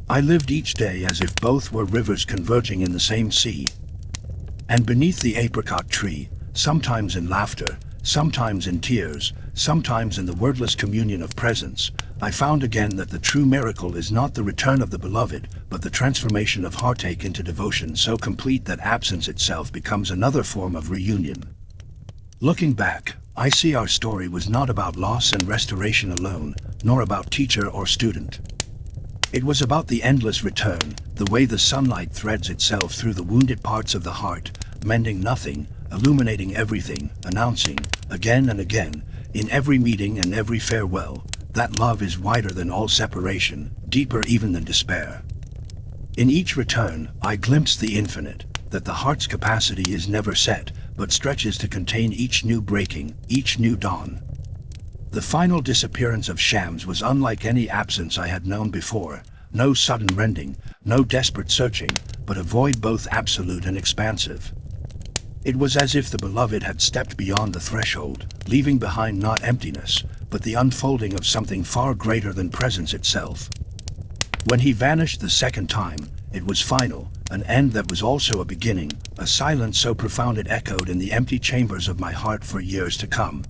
I lived each day as if both were rivers converging in the same sea. And beneath the apricot tree, sometimes in laughter, sometimes in tears, sometimes in the wordless communion of presence, I found again that the true miracle is not the return of the beloved, but the transformation of heartache into devotion so complete that absence itself becomes another form of reunion. Looking back, I see our story was not about loss and restoration alone, nor about teacher or student. It was about the endless return, the way the sunlight threads itself through the wounded parts of the heart, mending nothing, illuminating everything, announcing, again and again, in every meeting and every farewell, that love is wider than all separation, deeper even than despair. In each return, I glimpsed the infinite, that the heart's capacity is never set, but stretches to contain each new breaking, each new dawn. The final disappearance of Shams was unlike any absence I had known before, no sudden rending, no desperate searching, but a void both absolute and expansive. It was as if the beloved had stepped beyond the threshold, leaving behind not emptiness, but the unfolding of something far greater than presence itself. When he vanished the second time, it was final, an end that was also a beginning, a silence so profound it echoed in the empty chambers of my heart for years to come.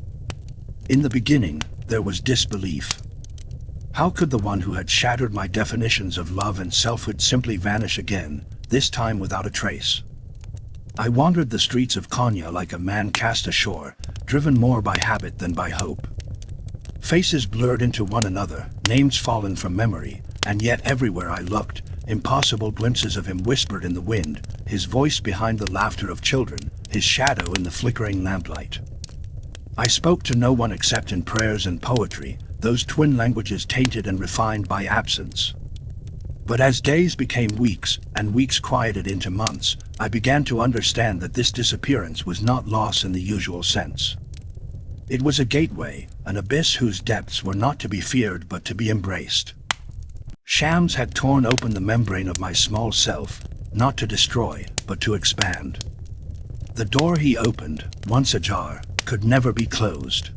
In the beginning, there was disbelief. How could the one who had shattered my definitions of love and selfhood simply vanish again, this time without a trace? I wandered the streets of Konya like a man cast ashore, driven more by habit than by hope. Faces blurred into one another, names fallen from memory, and yet everywhere I looked, impossible glimpses of him whispered in the wind, his voice behind the laughter of children, his shadow in the flickering lamplight. I spoke to no one except in prayers and poetry, those twin languages tainted and refined by absence. But as days became weeks, and weeks quieted into months, I began to understand that this disappearance was not loss in the usual sense. It was a gateway, an abyss whose depths were not to be feared but to be embraced. Shams had torn open the membrane of my small self, not to destroy, but to expand. The door he opened, once ajar, could never be closed.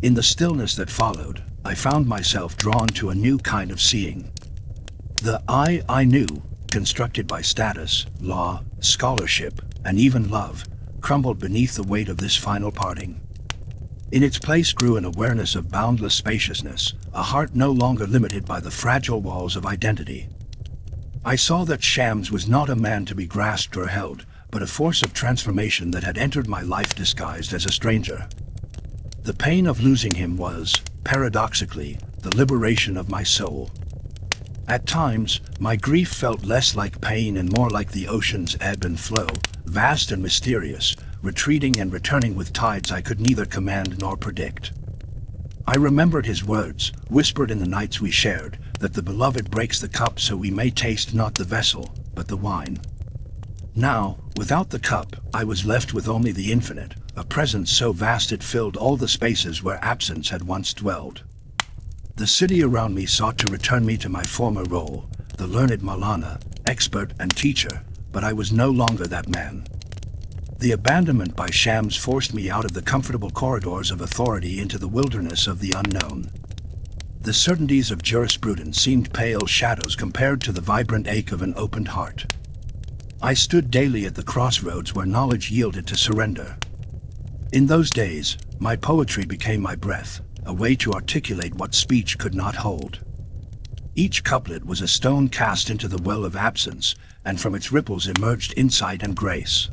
In the stillness that followed, I found myself drawn to a new kind of seeing. The I knew, constructed by status, law, scholarship, and even love, crumbled beneath the weight of this final parting. In its place grew an awareness of boundless spaciousness, a heart no longer limited by the fragile walls of identity. I saw that Shams was not a man to be grasped or held, but a force of transformation that had entered my life disguised as a stranger. The pain of losing him was, paradoxically, the liberation of my soul. At times, my grief felt less like pain and more like the ocean's ebb and flow, vast and mysterious, retreating and returning with tides I could neither command nor predict. I remembered his words, whispered in the nights we shared, that the beloved breaks the cup so we may taste not the vessel, but the wine. Now, without the cup, I was left with only the infinite, a presence so vast it filled all the spaces where absence had once dwelled. The city around me sought to return me to my former role, the learned Maulana, expert and teacher, but I was no longer that man. The abandonment by Shams forced me out of the comfortable corridors of authority into the wilderness of the unknown. The certainties of jurisprudence seemed pale shadows compared to the vibrant ache of an opened heart. I stood daily at the crossroads where knowledge yielded to surrender. In those days, my poetry became my breath, a way to articulate what speech could not hold. Each couplet was a stone cast into the well of absence, and from its ripples emerged insight and grace.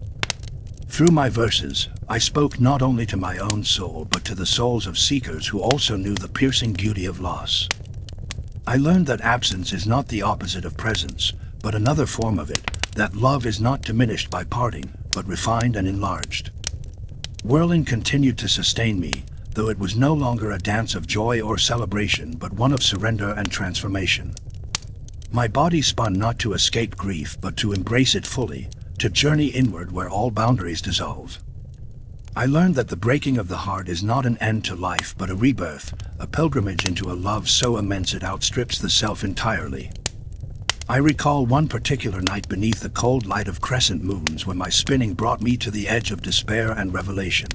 Through my verses, I spoke not only to my own soul but to the souls of seekers who also knew the piercing beauty of loss. I learned that absence is not the opposite of presence, but another form of it, that love is not diminished by parting, but refined and enlarged. Whirling continued to sustain me, though it was no longer a dance of joy or celebration but one of surrender and transformation. My body spun not to escape grief but to embrace it fully, to journey inward where all boundaries dissolve. I learned that the breaking of the heart is not an end to life but a rebirth, a pilgrimage into a love so immense it outstrips the self entirely. I recall one particular night beneath the cold light of crescent moons when my spinning brought me to the edge of despair and revelation.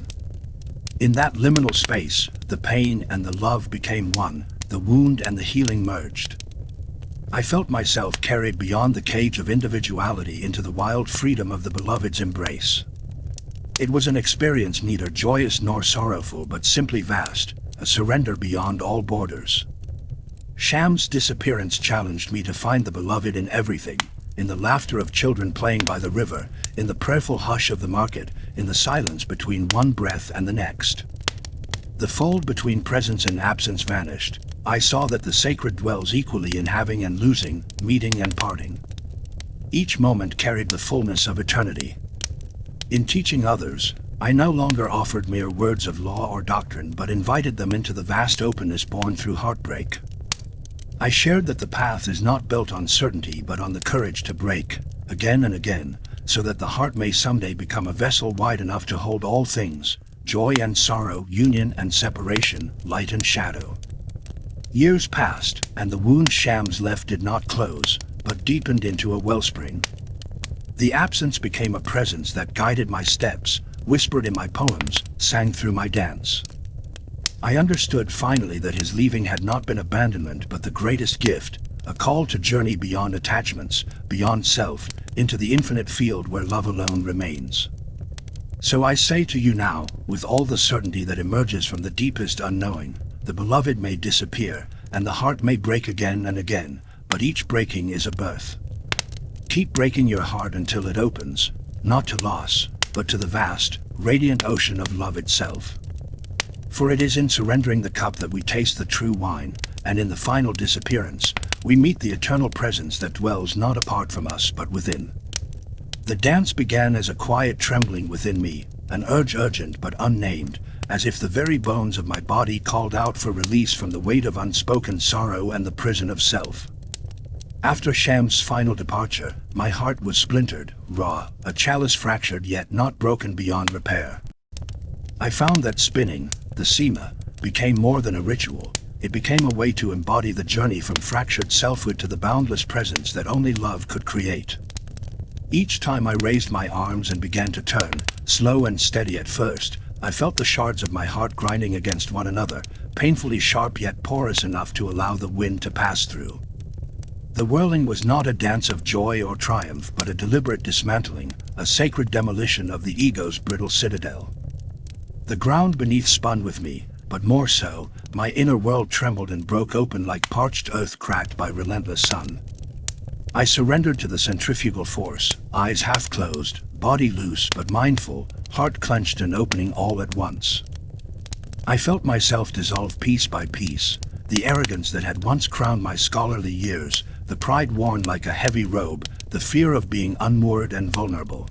In that liminal space, the pain and the love became one, the wound and the healing merged. I felt myself carried beyond the cage of individuality into the wild freedom of the beloved's embrace. It was an experience neither joyous nor sorrowful but simply vast, a surrender beyond all borders. Sham's disappearance challenged me to find the beloved in everything, in the laughter of children playing by the river, in the prayerful hush of the market, in the silence between one breath and the next. The fold between presence and absence vanished. I saw that the sacred dwells equally in having and losing, meeting and parting. Each moment carried the fullness of eternity. In teaching others, I no longer offered mere words of law or doctrine but invited them into the vast openness born through heartbreak. I shared that the path is not built on certainty but on the courage to break, again and again, so that the heart may someday become a vessel wide enough to hold all things, joy and sorrow, union and separation, light and shadow. Years passed, and the wound Shams left did not close, but deepened into a wellspring. The absence became a presence that guided my steps, whispered in my poems, sang through my dance. I understood finally that his leaving had not been abandonment but the greatest gift, a call to journey beyond attachments, beyond self, into the infinite field where love alone remains. So I say to you now, with all the certainty that emerges from the deepest unknowing, the beloved may disappear, and the heart may break again and again, but each breaking is a birth. Keep breaking your heart until it opens, not to loss, but to the vast, radiant ocean of love itself. For it is in surrendering the cup that we taste the true wine, and in the final disappearance, we meet the eternal presence that dwells not apart from us but within. The dance began as a quiet trembling within me, an urge urgent but unnamed, as if the very bones of my body called out for release from the weight of unspoken sorrow and the prison of self. After Sham's final departure, my heart was splintered, raw, a chalice fractured yet not broken beyond repair. I found that spinning, the sema, became more than a ritual. It became a way to embody the journey from fractured selfhood to the boundless presence that only love could create. Each time I raised my arms and began to turn, slow and steady at first, I felt the shards of my heart grinding against one another, painfully sharp yet porous enough to allow the wind to pass through. The whirling was not a dance of joy or triumph, but a deliberate dismantling, a sacred demolition of the ego's brittle citadel. The ground beneath spun with me, but more so, my inner world trembled and broke open like parched earth cracked by relentless sun. I surrendered to the centrifugal force, eyes half closed, body loose but mindful, heart clenched and opening all at once. I felt myself dissolve piece by piece, the arrogance that had once crowned my scholarly years, the pride worn like a heavy robe, the fear of being unmoored and vulnerable.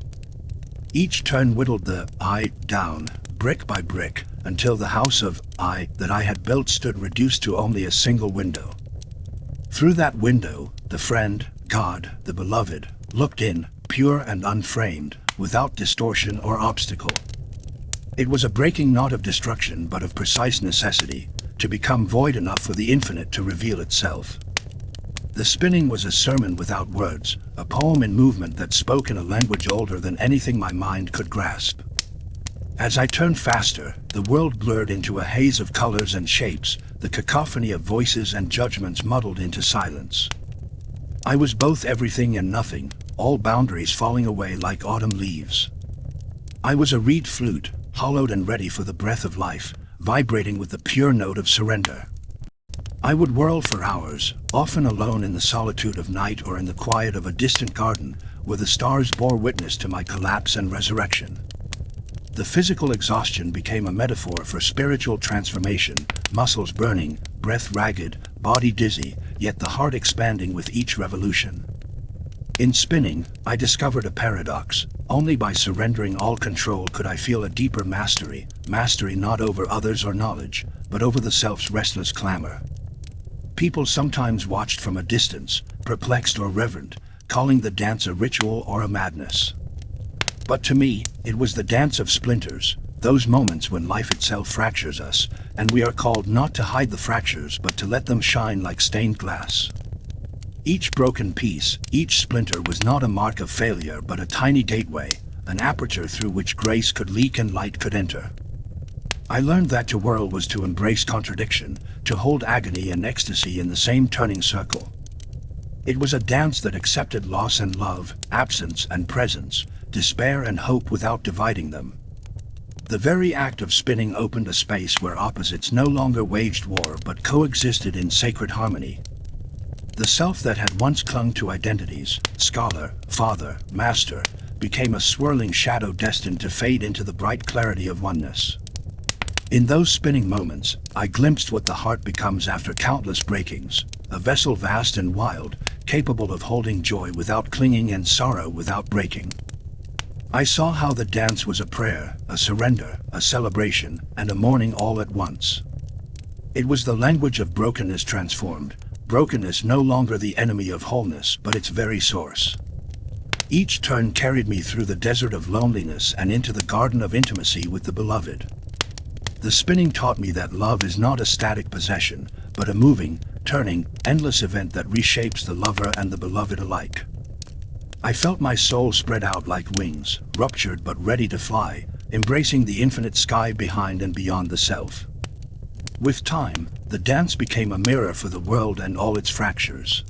Each turn whittled the I down, brick by brick, until the house of I that I had built stood reduced to only a single window. Through that window, the friend, God, the beloved, looked in, pure and unframed, without distortion or obstacle. It was a breaking not of destruction but of precise necessity, to become void enough for the infinite to reveal itself. The spinning was a sermon without words, a poem in movement that spoke in a language older than anything my mind could grasp. As I turned faster, the world blurred into a haze of colors and shapes, the cacophony of voices and judgments muddled into silence. I was both everything and nothing, all boundaries falling away like autumn leaves. I was a reed flute, hollowed and ready for the breath of life, vibrating with the pure note of surrender. I would whirl for hours, often alone in the solitude of night or in the quiet of a distant garden, where the stars bore witness to my collapse and resurrection. The physical exhaustion became a metaphor for spiritual transformation, muscles burning, breath ragged, body dizzy, yet the heart expanding with each revolution. In spinning, I discovered a paradox. Only by surrendering all control could I feel a deeper mastery, mastery not over others or knowledge, but over the self's restless clamor. People sometimes watched from a distance, perplexed or reverent, calling the dance a ritual or a madness. But to me, it was the dance of splinters, those moments when life itself fractures us, and we are called not to hide the fractures but to let them shine like stained glass. Each broken piece, each splinter was not a mark of failure but a tiny gateway, an aperture through which grace could leak and light could enter. I learned that to whirl was to embrace contradiction, to hold agony and ecstasy in the same turning circle. It was a dance that accepted loss and love, absence and presence, despair and hope without dividing them. The very act of spinning opened a space where opposites no longer waged war but coexisted in sacred harmony. The self that had once clung to identities, scholar, father, master, became a swirling shadow destined to fade into the bright clarity of oneness. In those spinning moments, I glimpsed what the heart becomes after countless breakings, a vessel vast and wild, capable of holding joy without clinging and sorrow without breaking. I saw how the dance was a prayer, a surrender, a celebration, and a mourning all at once. It was the language of brokenness transformed, brokenness no longer the enemy of wholeness but its very source. Each turn carried me through the desert of loneliness and into the garden of intimacy with the beloved. The spinning taught me that love is not a static possession, but a moving, turning, endless event that reshapes the lover and the beloved alike. I felt my soul spread out like wings, ruptured but ready to fly, embracing the infinite sky behind and beyond the self. With time, the dance became a mirror for the world and all its fractures.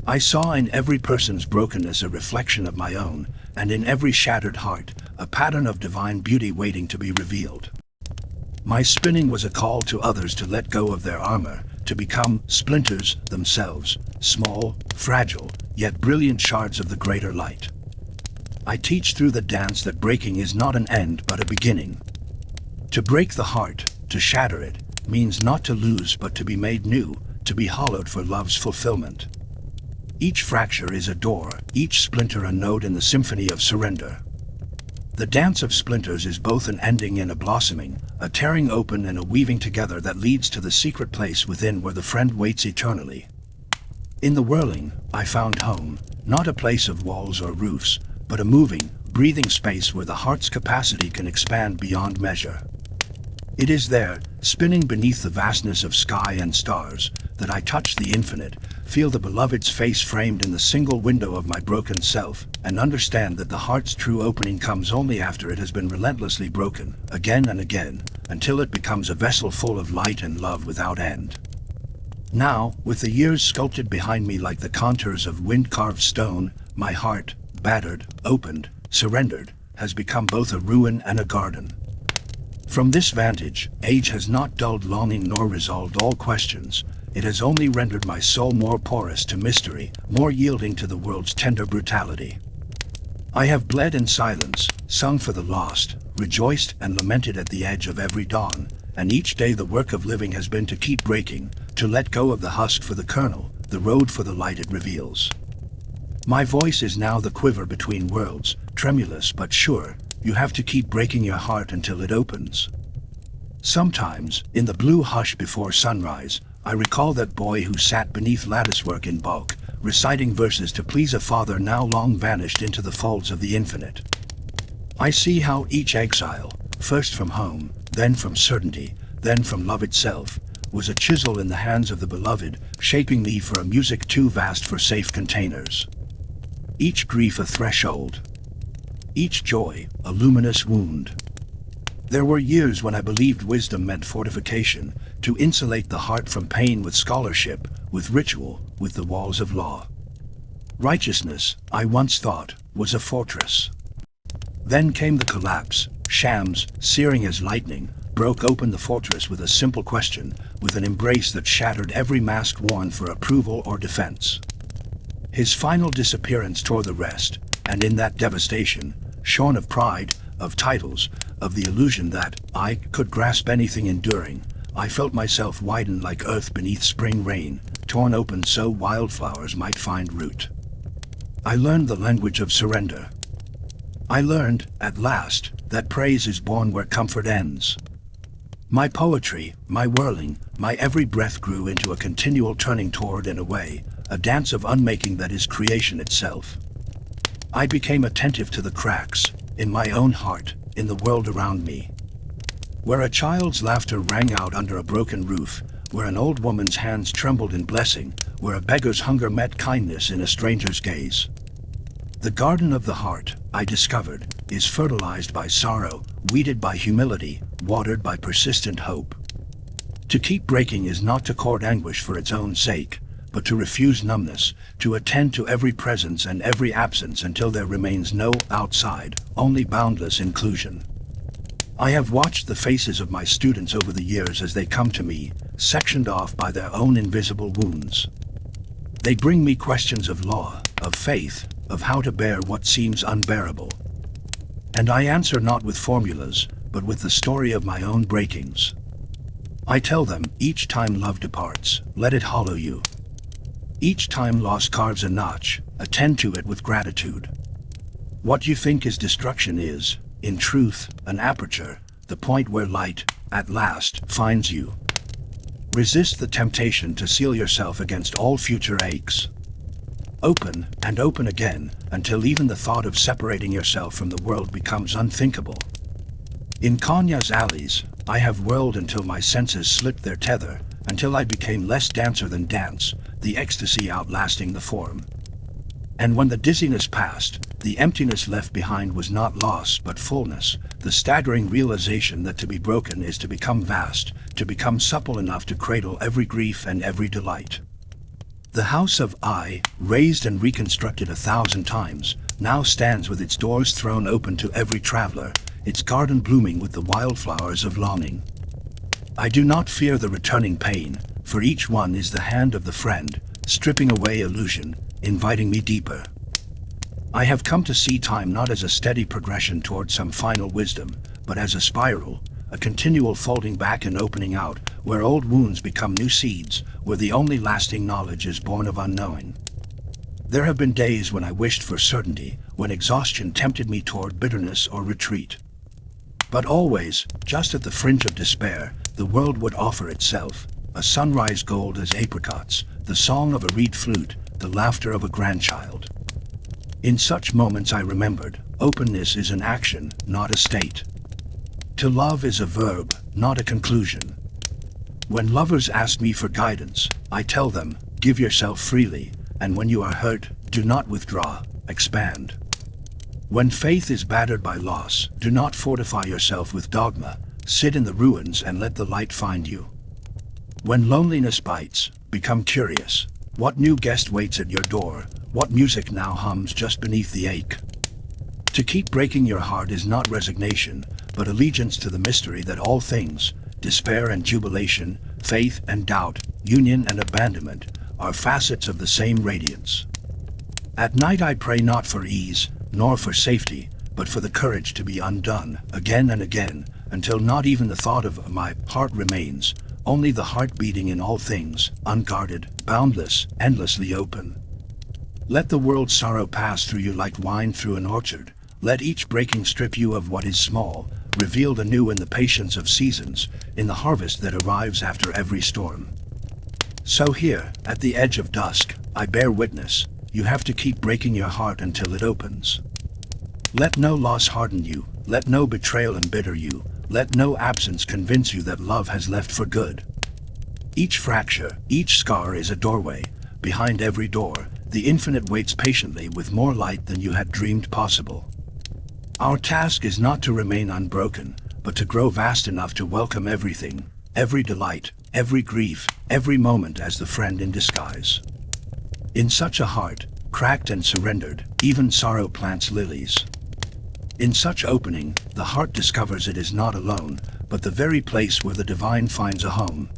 I saw in every person's brokenness a reflection of my own, and in every shattered heart, a pattern of divine beauty waiting to be revealed. My spinning was a call to others to let go of their armor, to become splinters themselves, small, fragile, yet brilliant shards of the greater light. I teach through the dance that breaking is not an end but a beginning. To break the heart, to shatter it, means not to lose but to be made new, to be hollowed for love's fulfillment. Each fracture is a door, each splinter a note in the symphony of surrender. The dance of splinters is both an ending and a blossoming, a tearing open and a weaving together that leads to the secret place within where the friend waits eternally. In the whirling, I found home, not a place of walls or roofs, but a moving, breathing space where the heart's capacity can expand beyond measure. It is there, spinning beneath the vastness of sky and stars, that I touch the infinite, feel the beloved's face framed in the single window of my broken self, and understand that the heart's true opening comes only after it has been relentlessly broken, again and again, until it becomes a vessel full of light and love without end. Now, with the years sculpted behind me like the contours of wind-carved stone, my heart, battered, opened, surrendered, has become both a ruin and a garden. From this vantage, age has not dulled longing nor resolved all questions. It has only rendered my soul more porous to mystery, more yielding to the world's tender brutality. I have bled in silence, sung for the lost, rejoiced and lamented at the edge of every dawn, and each day the work of living has been to keep breaking, to let go of the husk for the kernel, the road for the light it reveals. My voice is now the quiver between worlds, tremulous but sure. You have to keep breaking your heart until it opens. Sometimes, in the blue hush before sunrise, I recall that boy who sat beneath latticework in bulk, reciting verses to please a father now long vanished into the folds of the infinite. I see how each exile, first from home, then from certainty, then from love itself, was a chisel in the hands of the beloved, shaping me for a music too vast for safe containers. Each grief a threshold. Each joy, a luminous wound. There were years when I believed wisdom meant fortification, to insulate the heart from pain with scholarship, with ritual, with the walls of law. Righteousness, I once thought, was a fortress. Then came the collapse. Shams, searing as lightning, broke open the fortress with a simple question, with an embrace that shattered every mask worn for approval or defense. His final disappearance tore the rest, and in that devastation, shorn of pride, of titles, of the illusion that I could grasp anything enduring, I felt myself widen like earth beneath spring rain, torn open so wildflowers might find root. I learned the language of surrender. I learned, at last, that praise is born where comfort ends. My poetry, my whirling, my every breath grew into a continual turning toward and away, a dance of unmaking that is creation itself. I became attentive to the cracks, in my own heart, in the world around me. Where a child's laughter rang out under a broken roof, where an old woman's hands trembled in blessing, where a beggar's hunger met kindness in a stranger's gaze. The garden of the heart, I discovered, is fertilized by sorrow, weeded by humility, watered by persistent hope. To keep breaking is not to court anguish for its own sake, but to refuse numbness, to attend to every presence and every absence until there remains no outside, only boundless inclusion. I have watched the faces of my students over the years as they come to me, sectioned off by their own invisible wounds. They bring me questions of law, of faith, of how to bear what seems unbearable. And I answer not with formulas, but with the story of my own breakings. I tell them, each time love departs, let it hollow you. Each time loss carves a notch, attend to it with gratitude. What you think is destruction is, in truth, an aperture, the point where light, at last, finds you. Resist the temptation to seal yourself against all future aches. Open and open again, until even the thought of separating yourself from the world becomes unthinkable. In Kanya's alleys, I have whirled until my senses slipped their tether, until I became less dancer than dance, the ecstasy outlasting the form. And when the dizziness passed, the emptiness left behind was not loss but fullness, the staggering realization that to be broken is to become vast, to become supple enough to cradle every grief and every delight. The house of I, raised and reconstructed 1,000 times, now stands with its doors thrown open to every traveler, its garden blooming with the wildflowers of longing. I do not fear the returning pain, for each one is the hand of the friend, stripping away illusion, inviting me deeper. I have come to see time not as a steady progression toward some final wisdom, but as a spiral, a continual folding back and opening out, where old wounds become new seeds, where the only lasting knowledge is born of unknowing. There have been days when I wished for certainty, when exhaustion tempted me toward bitterness or retreat. But always, just at the fringe of despair, the world would offer itself, a sunrise gold as apricots, the song of a reed flute, the laughter of a grandchild. In such moments I remembered, openness is an action, not a state. To love is a verb, not a conclusion. When lovers ask me for guidance, I tell them, give yourself freely, and when you are hurt, do not withdraw, expand. When faith is battered by loss, do not fortify yourself with dogma, sit in the ruins and let the light find you. When loneliness bites, become curious. What new guest waits at your door? What music now hums just beneath the ache? To keep breaking your heart is not resignation, but allegiance to the mystery that all things, despair and jubilation, faith and doubt, union and abandonment, are facets of the same radiance. At night I pray not for ease, nor for safety, but for the courage to be undone, again and again, until not even the thought of my heart remains, only the heart beating in all things, unguarded, boundless, endlessly open. Let the world's sorrow pass through you like wine through an orchard. Let each breaking strip you of what is small, revealed anew in the patience of seasons, in the harvest that arrives after every storm. So here, at the edge of dusk, I bear witness, you have to keep breaking your heart until it opens. Let no loss harden you, let no betrayal embitter you, let no absence convince you that love has left for good. Each fracture, each scar is a doorway. Behind every door, the infinite waits patiently with more light than you had dreamed possible. Our task is not to remain unbroken, but to grow vast enough to welcome everything, every delight, every grief, every moment as the friend in disguise. In such a heart, cracked and surrendered, even sorrow plants lilies. In such opening, the heart discovers it is not alone, but the very place where the divine finds a home.